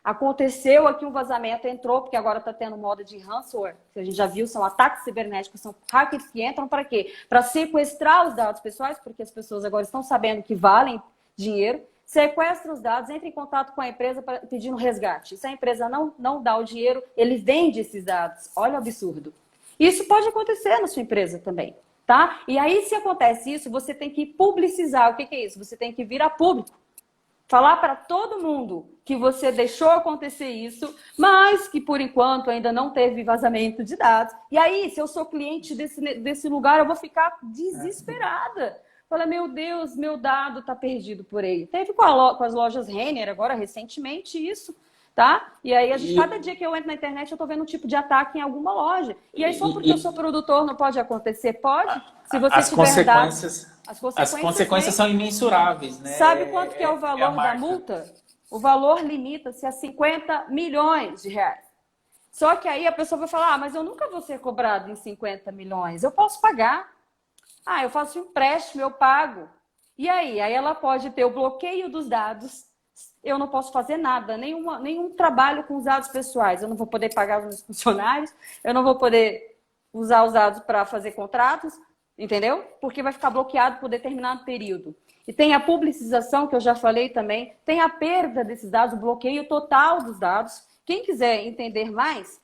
aconteceu aqui um vazamento, entrou, porque agora está tendo moda de ransomware, que a gente já viu, são ataques cibernéticos, são hackers que entram para quê? Para sequestrar os dados pessoais, porque as pessoas agora estão sabendo que valem dinheiro, sequestram os dados, entra em contato com a empresa pedindo resgate. Se a empresa não dá o dinheiro, ele vende esses dados. Olha o absurdo. Isso pode acontecer na sua empresa também. Tá? E aí, se acontece isso, você tem que publicizar. O que é isso? Você tem que vir a público. Falar para todo mundo que você deixou acontecer isso, mas que por enquanto ainda não teve vazamento de dados. E aí, se eu sou cliente desse lugar, eu vou ficar desesperada. Fala, meu Deus, meu dado está perdido por aí. Teve com as lojas Renner agora, recentemente, isso. Tá? E aí, cada dia que eu entro na internet, eu tô vendo um tipo de ataque em alguma loja. E aí, só porque eu sou produtor, não pode acontecer? Pode. Se você tiver dados. As consequências são imensuráveis, né? Sabe quanto que é o valor da multa? O valor limita-se a 50 milhões de reais. Só que aí a pessoa vai falar, mas eu nunca vou ser cobrado em 50 milhões. Eu posso pagar. Eu faço um empréstimo, eu pago. E aí? Aí ela pode ter o bloqueio dos dados. Eu não posso fazer nada, nenhum trabalho com os dados pessoais. Eu não vou poder pagar os meus funcionários, eu não vou poder usar os dados para fazer contratos, entendeu? Porque vai ficar bloqueado por determinado período. E tem a publicização, que eu já falei também, tem a perda desses dados, o bloqueio total dos dados. Quem quiser entender mais,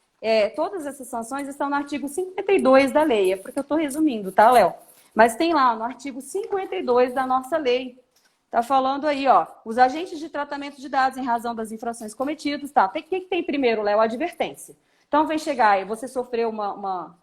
todas essas sanções estão no artigo 52 da lei. É porque eu estou resumindo, tá, Léo? Mas tem lá no artigo 52 da nossa lei. Tá falando aí, ó, os agentes de tratamento de dados em razão das infrações cometidas, tá? O que tem primeiro, Léo? A advertência. Então, vem chegar e você sofreu uma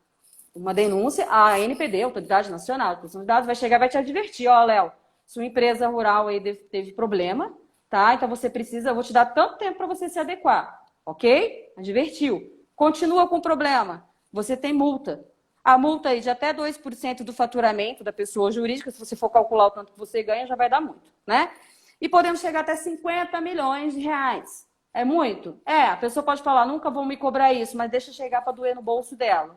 denúncia, a ANPD, Autoridade Nacional de Proteção de Dados, vai chegar e vai te advertir, ó, Léo, sua empresa rural aí teve problema, tá? Então, você precisa, eu vou te dar tanto tempo para você se adequar, ok? Advertiu. Continua com o problema, você tem multa. A multa aí de até 2% do faturamento da pessoa jurídica, se você for calcular o tanto que você ganha, já vai dar muito, né? E podemos chegar até 50 milhões de reais. É muito? A pessoa pode falar, nunca vão me cobrar isso, mas deixa chegar para doer no bolso dela.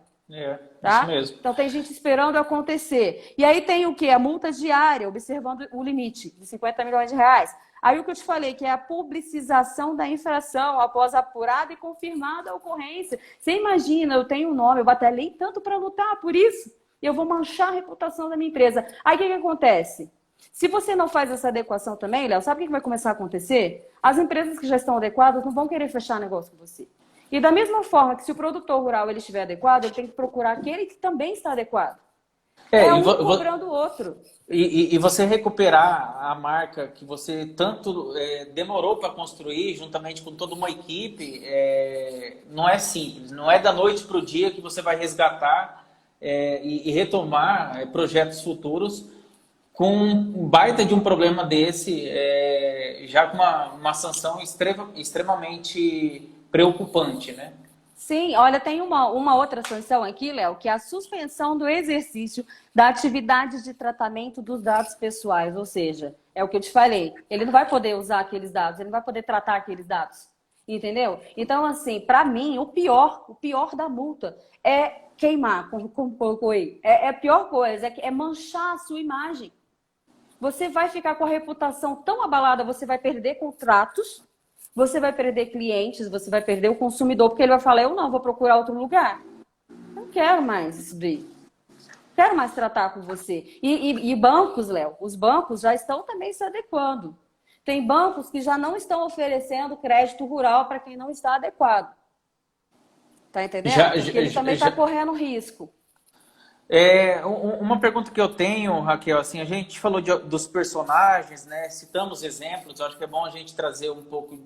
Tá? Isso mesmo. Então tem gente esperando acontecer. E aí tem o quê? A multa diária, observando o limite de 50 milhões de reais. Aí o que eu te falei, que é a publicização da infração após apurada e confirmada a ocorrência. Você imagina, eu tenho um nome, eu batalhei tanto para lutar por isso, e eu vou manchar a reputação da minha empresa. Aí o que acontece? Se você não faz essa adequação também, Léo, sabe o que vai começar a acontecer? As empresas que já estão adequadas não vão querer fechar negócio com você. E da mesma forma que se o produtor rural ele estiver adequado, ele tem que procurar aquele que também está adequado. Um cobrando o outro. E você recuperar a marca que você tanto demorou para construir, juntamente com toda uma equipe, não é simples. Não é da noite para o dia que você vai resgatar e retomar projetos futuros com um baita de um problema desse, já com uma sanção extremamente preocupante, né? Sim, olha, tem uma outra sanção aqui, Léo, que é a suspensão do exercício da atividade de tratamento dos dados pessoais. Ou seja, é o que eu te falei, ele não vai poder usar aqueles dados, ele não vai poder tratar aqueles dados. Entendeu? Então, assim, para mim, o pior da multa é queimar, como colocou aí. A pior coisa, é manchar a sua imagem. Você vai ficar com a reputação tão abalada, você vai perder contratos, você vai perder clientes, você vai perder o consumidor, porque ele vai falar, eu não, vou procurar outro lugar. Eu não quero mais isso daí. Não quero mais tratar com você. E bancos, Léo, os bancos já estão também se adequando. Tem bancos que já não estão oferecendo crédito rural para quem não está adequado. Tá entendendo? Porque ele também está correndo risco. Uma pergunta que eu tenho, Raquel, assim, a gente falou dos personagens, né? Citamos exemplos, eu acho que é bom a gente trazer um pouco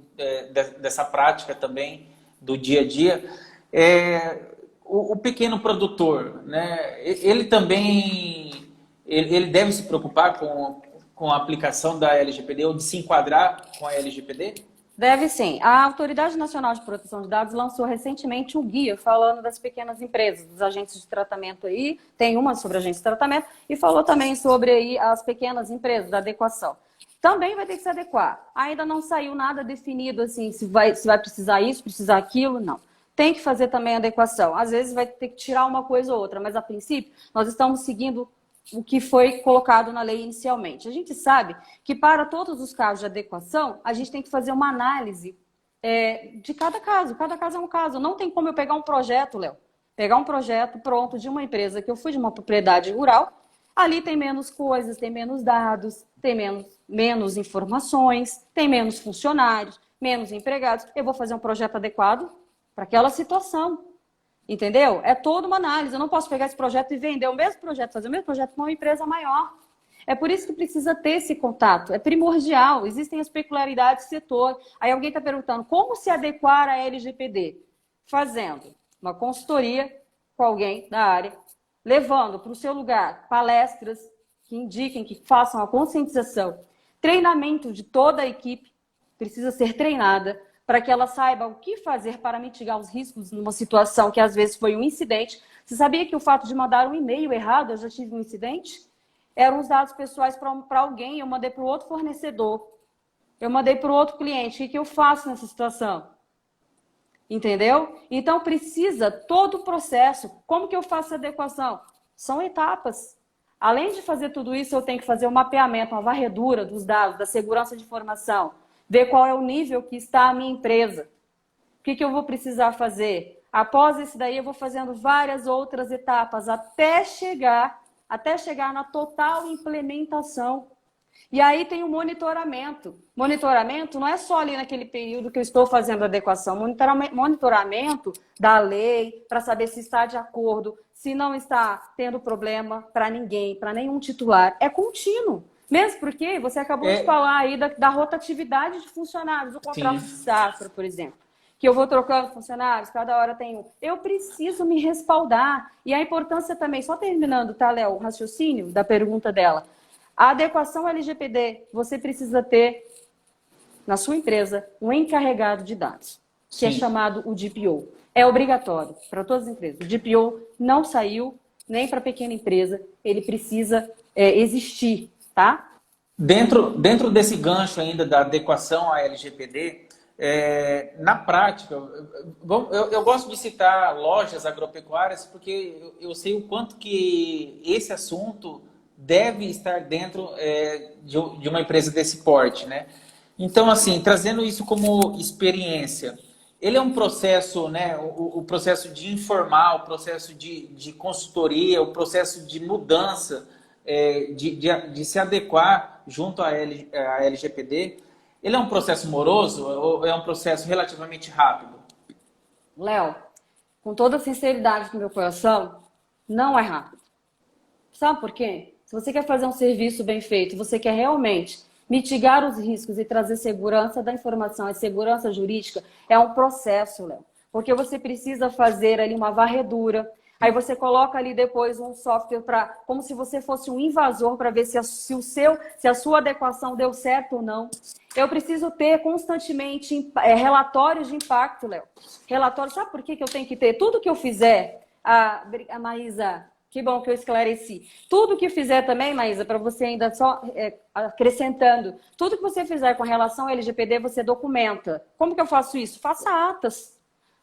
dessa prática também do dia a dia. O pequeno produtor, né? Ele também ele deve se preocupar com a aplicação da LGPD ou de se enquadrar com a LGPD? Deve sim. A Autoridade Nacional de Proteção de Dados lançou recentemente um guia falando das pequenas empresas, dos agentes de tratamento aí, tem uma sobre agentes de tratamento, e falou também sobre aí as pequenas empresas, da adequação. Também vai ter que se adequar. Ainda não saiu nada definido assim, se vai precisar isso, precisar aquilo, não. Tem que fazer também a adequação. Às vezes vai ter que tirar uma coisa ou outra, mas a princípio nós estamos seguindo o que foi colocado na lei inicialmente. A gente sabe que para todos os casos de adequação, a gente tem que fazer uma análise de cada caso. Cada caso é um caso. Não tem como eu pegar um projeto, Léo, pegar um projeto pronto de uma empresa que eu fui de uma propriedade rural, ali tem menos coisas, tem menos dados, tem menos informações, tem menos funcionários, menos empregados. Eu vou fazer um projeto adequado para aquela situação. Entendeu? É toda uma análise. Eu não posso pegar esse projeto e vender o mesmo projeto, fazer o mesmo projeto com uma empresa maior. É por isso que precisa ter esse contato, é primordial, existem as peculiaridades do setor. Aí alguém está perguntando como se adequar à LGPD? Fazendo uma consultoria com alguém da área, levando para o seu lugar palestras que indiquem, que façam a conscientização, treinamento de toda a equipe, precisa ser treinada para que ela saiba o que fazer para mitigar os riscos numa situação que às vezes foi um incidente. Você sabia que o fato de mandar um e-mail errado, eu já tive um incidente? Eram os dados pessoais para alguém, eu mandei para o outro fornecedor, eu mandei para o outro cliente. O que eu faço nessa situação? Entendeu? Então precisa todo o processo. Como que eu faço a adequação? São etapas. Além de fazer tudo isso, eu tenho que fazer um mapeamento, uma varredura dos dados, da segurança de informação, ver qual é o nível que está a minha empresa. O que eu vou precisar fazer? Após isso daí, eu vou fazendo várias outras etapas até chegar na total implementação. E aí tem o monitoramento. Monitoramento não é só ali naquele período que eu estou fazendo a adequação. Monitoramento da lei, para saber se está de acordo, se não está tendo problema para ninguém, para nenhum titular. É contínuo. Mesmo porque você acabou de falar aí da rotatividade de funcionários, o contrato de safra, por exemplo. Que eu vou trocando funcionários, cada hora tem um. Eu preciso me respaldar. E a importância também, só terminando, tá, Léo, o raciocínio da pergunta dela. A adequação LGPD, você precisa ter na sua empresa um encarregado de dados, que é chamado o DPO. É obrigatório para todas as empresas. O DPO não saiu nem para pequena empresa, ele precisa existir, tá? Dentro desse gancho ainda da adequação à LGPD, na prática, eu gosto de citar lojas agropecuárias porque eu sei o quanto que esse assunto deve estar dentro de uma empresa desse porte, né? Então, assim, trazendo isso como experiência, ele é um processo, né? O processo de informar, o processo de consultoria, o processo de mudança, de se adequar junto à LGPD, ele é um processo moroso ou é um processo relativamente rápido? Léo, com toda a sinceridade do meu coração, não é rápido. Sabe por quê? Se você quer fazer um serviço bem feito, você quer realmente mitigar os riscos e trazer segurança da informação e segurança jurídica, é um processo, Léo. Porque você precisa fazer ali uma varredura, aí você coloca ali depois um software como se você fosse um invasor para ver se a sua adequação deu certo ou não. Eu preciso ter constantemente relatórios de impacto, Léo. Relatórios, sabe por que eu tenho que ter? Tudo que eu fizer, a Maísa, que bom que eu esclareci. Tudo que fizer também, Maísa, para você ainda só acrescentando, tudo que você fizer com relação ao LGPD, você documenta. Como que eu faço isso? Faça atas.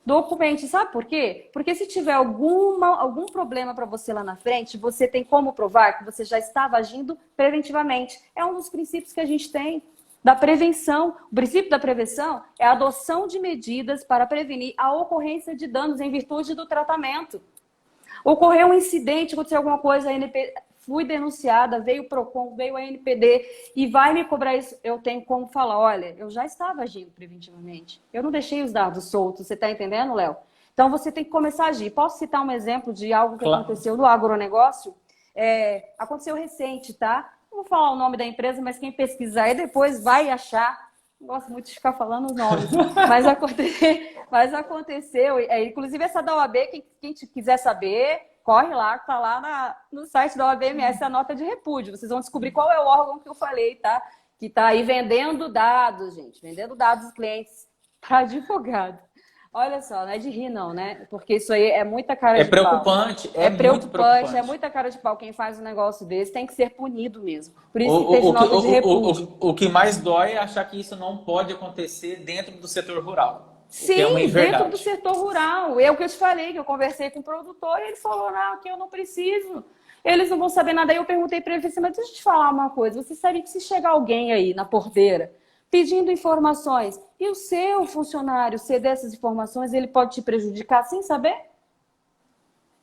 Documente. Sabe por quê? Porque se tiver algum problema para você lá na frente, você tem como provar que você já estava agindo preventivamente. É um dos princípios que a gente tem da prevenção. O princípio da prevenção é a adoção de medidas para prevenir a ocorrência de danos em virtude do tratamento. Ocorreu um incidente, aconteceu alguma coisa, fui denunciada, veio o PROCON, veio a NPD e vai me cobrar isso. Eu tenho como falar, olha, eu já estava agindo preventivamente. Eu não deixei os dados soltos, você está entendendo, Léo? Então você tem que começar a agir. Posso citar um exemplo de algo que aconteceu no agronegócio? Aconteceu recente, tá? Não vou falar o nome da empresa, mas quem pesquisar aí depois vai achar. Não gosto muito de ficar falando os nomes, mas aconteceu. Inclusive essa da OAB, quem quiser saber, corre lá, tá lá no site da OABMS, a nota de repúdio. Vocês vão descobrir qual é o órgão que eu falei, tá? Que tá aí vendendo dados, gente. Vendendo dados dos clientes para advogado. Olha só, não é de rir não, né? Porque isso aí é muita cara de pau. É preocupante. É muita cara de pau. Quem faz um negócio desse tem que ser punido mesmo. Por isso que teve nota de repúdio. O que mais dói é achar que isso não pode acontecer dentro do setor rural. Sim, dentro do setor rural. É o que eu te falei, que eu conversei com o produtor e ele falou, não, que eu não preciso. Eles não vão saber nada. Aí eu perguntei para ele, mas deixa eu te falar uma coisa. Você sabe que se chegar alguém aí na porteira pedindo informações e o seu funcionário ceder essas informações, ele pode te prejudicar sem saber?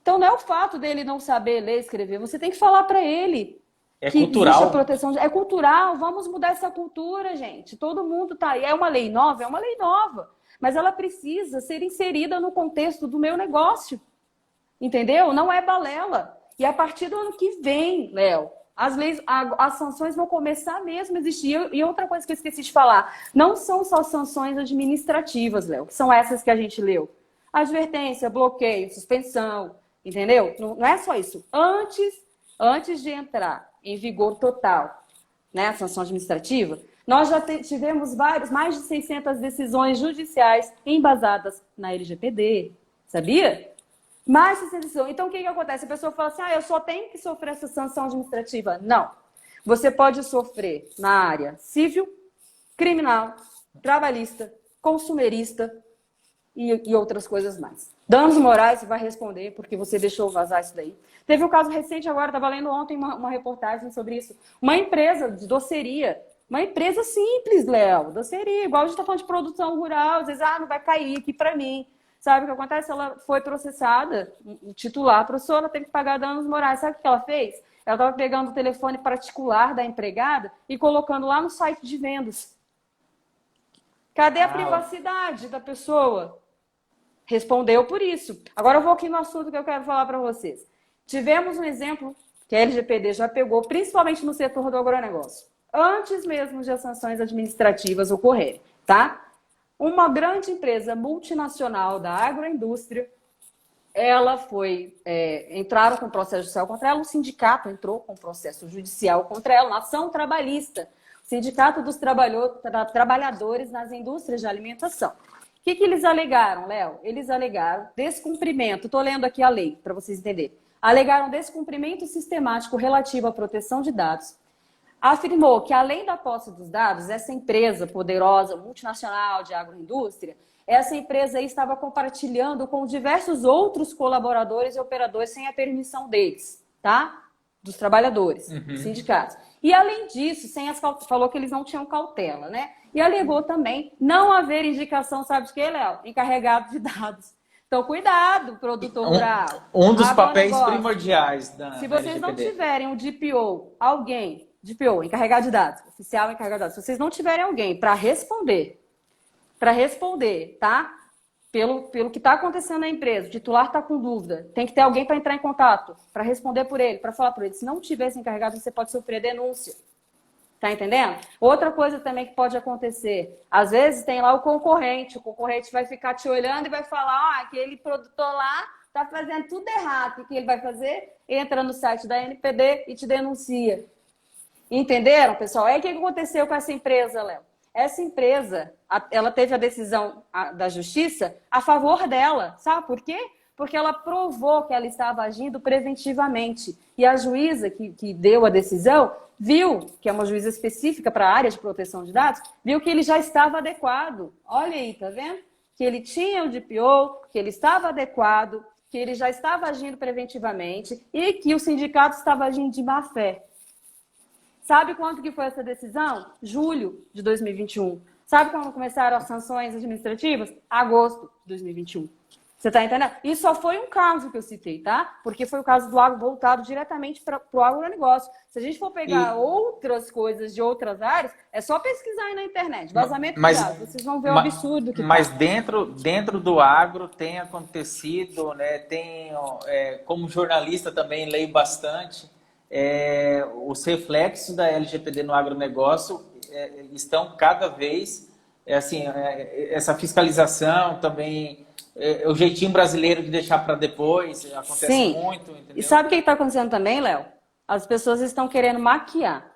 Então não é o fato dele não saber ler e escrever. Você tem que falar para ele. É cultural. A proteção é cultural. Vamos mudar essa cultura, gente. Todo mundo tá aí. É uma lei nova? É uma lei nova. Mas ela precisa ser inserida no contexto do meu negócio. Entendeu? Não é balela. E a partir do ano que vem, Léo, as sanções vão começar mesmo a existir. E outra coisa que eu esqueci de falar, não são só sanções administrativas, Léo, que são essas que a gente leu. Advertência, bloqueio, suspensão, entendeu? Não é só isso. Antes de entrar em vigor total, né, a sanção administrativa, nós já tivemos mais de 600 decisões judiciais embasadas na LGPD, sabia? Mais de 600 decisões. Então, o que acontece? A pessoa fala assim, eu só tenho que sofrer essa sanção administrativa. Não. Você pode sofrer na área civil, criminal, trabalhista, consumerista e outras coisas mais. Danos morais, você vai responder porque você deixou vazar isso daí. Teve um caso recente agora, estava lendo ontem uma reportagem sobre isso. Uma empresa de doceria, uma empresa simples, Léo, doceria, igual a gente está falando de produção rural, às vezes, não vai cair aqui para mim. Sabe o que acontece? Ela foi processada, o titular, a professora teve que pagar danos morais. Sabe o que ela fez? Ela estava pegando o telefone particular da empregada e colocando lá no site de vendas. Cadê a privacidade da pessoa? Respondeu por isso. Agora eu vou aqui no assunto que eu quero falar para vocês. Tivemos um exemplo que a LGPD já pegou, principalmente no setor do agronegócio, antes mesmo de as sanções administrativas ocorrerem, tá? Uma grande empresa multinacional da agroindústria, entraram com processo judicial contra ela, o sindicato entrou com processo judicial contra ela, na ação trabalhista, o Sindicato dos Trabalhadores nas Indústrias de Alimentação. O que eles alegaram, Léo? Eles alegaram descumprimento, estou lendo aqui a lei para vocês entenderem, alegaram descumprimento sistemático relativo à proteção de dados, afirmou que, além da posse dos dados, essa empresa poderosa, multinacional de agroindústria, essa empresa aí estava compartilhando com diversos outros colaboradores e operadores sem a permissão deles, tá? Dos trabalhadores, sindicatos. E, além disso, falou que eles não tinham cautela, né? E alegou também não haver indicação, sabe de quê, Léo? Encarregado de dados. Então, cuidado, produtor rural. Um dos papéis primordiais da Se vocês LGPD. não tiverem um DPO, alguém... DPO, encarregado de dados, oficial encarregado de dados. Se vocês não tiverem alguém para responder, tá? Pelo que está acontecendo na empresa, o titular está com dúvida, tem que ter alguém para entrar em contato, para responder por ele, para falar por ele. Se não tiver esse encarregado, você pode sofrer denúncia. Tá entendendo? Outra coisa também que pode acontecer, às vezes tem lá o concorrente vai ficar te olhando e vai falar, aquele produtor lá está fazendo tudo errado. O que ele vai fazer? Entra no site da NPD e te denuncia. Entenderam, pessoal? Aí o que aconteceu com essa empresa, Léo? Essa empresa, ela teve a decisão da justiça a favor dela. Sabe por quê? Porque ela provou que ela estava agindo preventivamente. E a juíza que deu a decisão viu, que é uma juíza específica para a área de proteção de dados, viu que ele já estava adequado. Olha aí, tá vendo? Que ele tinha o DPO, que ele estava adequado, que ele já estava agindo preventivamente e que o sindicato estava agindo de má fé. Sabe quando que foi essa decisão? Julho de 2021. Sabe quando começaram as sanções administrativas? Agosto de 2021. Você está entendendo? Isso só foi um caso que eu citei, tá? Porque foi o caso do agro voltado diretamente para o agronegócio. Se a gente for pegar outras coisas de outras áreas, é só pesquisar aí na internet. Vazamento de dados. Vocês vão ver o absurdo que Mas dentro do agro tem acontecido, né? Como jornalista também leio bastante, os reflexos da LGPD no agronegócio estão cada vez, essa fiscalização também, o jeitinho brasileiro de deixar para depois, acontece muito, entendeu? E sabe o que está acontecendo também, Léo? As pessoas estão querendo maquiar.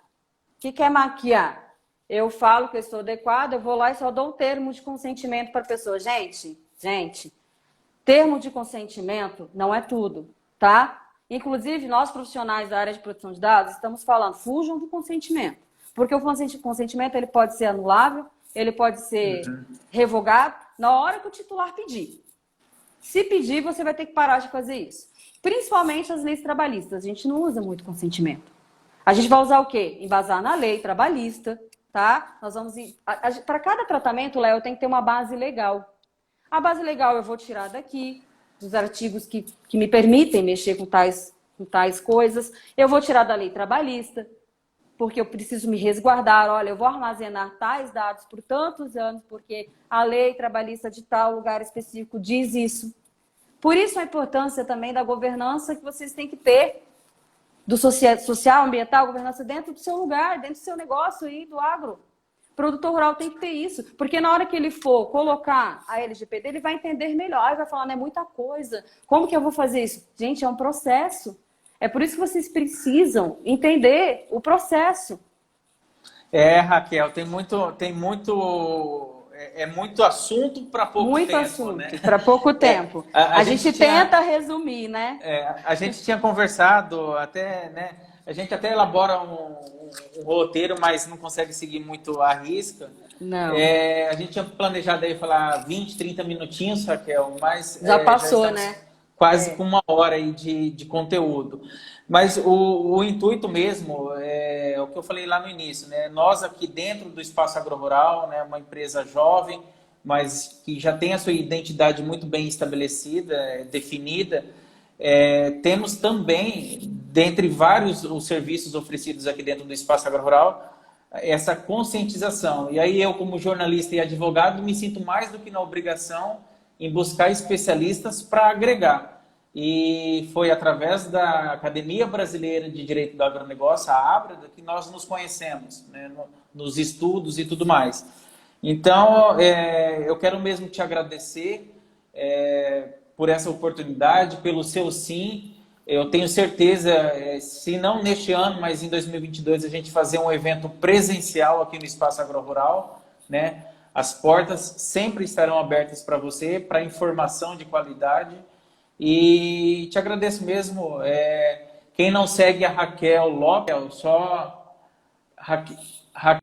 O que é maquiar? Eu falo que eu estou adequado, eu vou lá e só dou um termo de consentimento para a pessoa. Gente, termo de consentimento não é tudo, tá? Inclusive, nós profissionais da área de proteção de dados estamos falando, fujam do consentimento. Porque o consentimento ele pode ser anulável, ele pode ser revogado na hora que o titular pedir. Se pedir, você vai ter que parar de fazer isso. Principalmente as leis trabalhistas. A gente não usa muito consentimento. A gente vai usar o quê? Embasar na lei trabalhista, tá? Nós vamos... Para cada tratamento, Léo, tem que ter uma base legal. A base legal eu vou tirar daqui, dos artigos que me permitem mexer com tais coisas. Eu vou tirar da lei trabalhista, porque eu preciso me resguardar. Olha, eu vou armazenar tais dados por tantos anos, porque a lei trabalhista de tal lugar específico diz isso. Por isso a importância também da governança que vocês têm que ter do social, ambiental, governança dentro do seu lugar, dentro do seu negócio aí, do agro. O produtor rural tem que ter isso, porque na hora que ele for colocar a LGPD, ele vai entender melhor, e vai falar, não é muita coisa, como que eu vou fazer isso? Gente, é um processo. É por isso que vocês precisam entender o processo. Raquel, é muito assunto para pouco tempo, assunto, né? para pouco tempo. A gente tenta resumir, né? A gente tinha conversado até, né? A gente até elabora um roteiro, mas não consegue seguir muito à risca. Não. A gente tinha planejado aí falar 20, 30 minutinhos, Raquel, mas já passou, já né? Quase com uma hora aí de conteúdo. Mas o intuito mesmo é o que eu falei lá no início, né? Nós aqui dentro do Espaço Agro-Rural, né, uma empresa jovem, mas que já tem a sua identidade muito bem estabelecida, definida, temos também, dentre vários os serviços oferecidos aqui dentro do Espaço Agro-Rural, essa conscientização. E aí eu, como jornalista e advogado, me sinto mais do que na obrigação em buscar especialistas para agregar. E foi através da Academia Brasileira de Direito do Agronegócio, a ABRADA, que nós nos conhecemos, né, nos estudos e tudo mais. Então, eu quero mesmo te agradecer por essa oportunidade, pelo seu sim. Eu tenho certeza, se não neste ano, mas em 2022, a gente fazer um evento presencial aqui no Espaço Agro-Rural, né? As portas sempre estarão abertas para você, para informação de qualidade. E te agradeço mesmo. Quem não segue a Raquel Lopes, só Raquel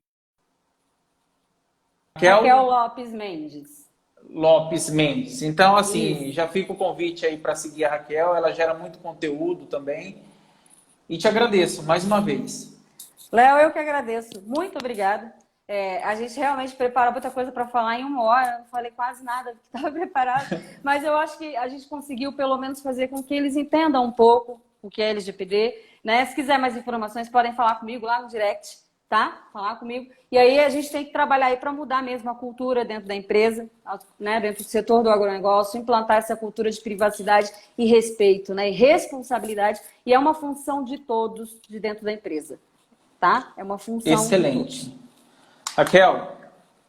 Lopes Mendes. Lopes Mendes. Então, assim, Isso. já fica o convite aí para seguir a Raquel. Ela gera muito conteúdo também. E te agradeço mais uma vez. Léo, eu que agradeço. Muito obrigada. A gente realmente prepara muita coisa para falar em uma hora. Eu não falei quase nada do que estava preparado. Mas eu acho que a gente conseguiu, pelo menos, fazer com que eles entendam um pouco o que é LGPD. Né? Se quiser mais informações, podem falar comigo lá no direct, tá? Falar comigo. E aí a gente tem que trabalhar aí para mudar mesmo a cultura dentro da empresa, né? Dentro do setor do agronegócio, implantar essa cultura de privacidade e respeito, né? E responsabilidade. E é uma função de todos de dentro da empresa, tá? É uma função. Excelente. De todos. Raquel,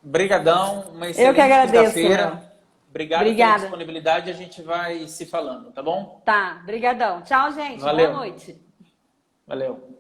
brigadão, uma excelente eu que agradeço, quinta-feira. Obrigado Obrigada pela disponibilidade, a gente vai se falando, tá bom? Tá, brigadão. Tchau, gente. Valeu. Boa noite. Valeu.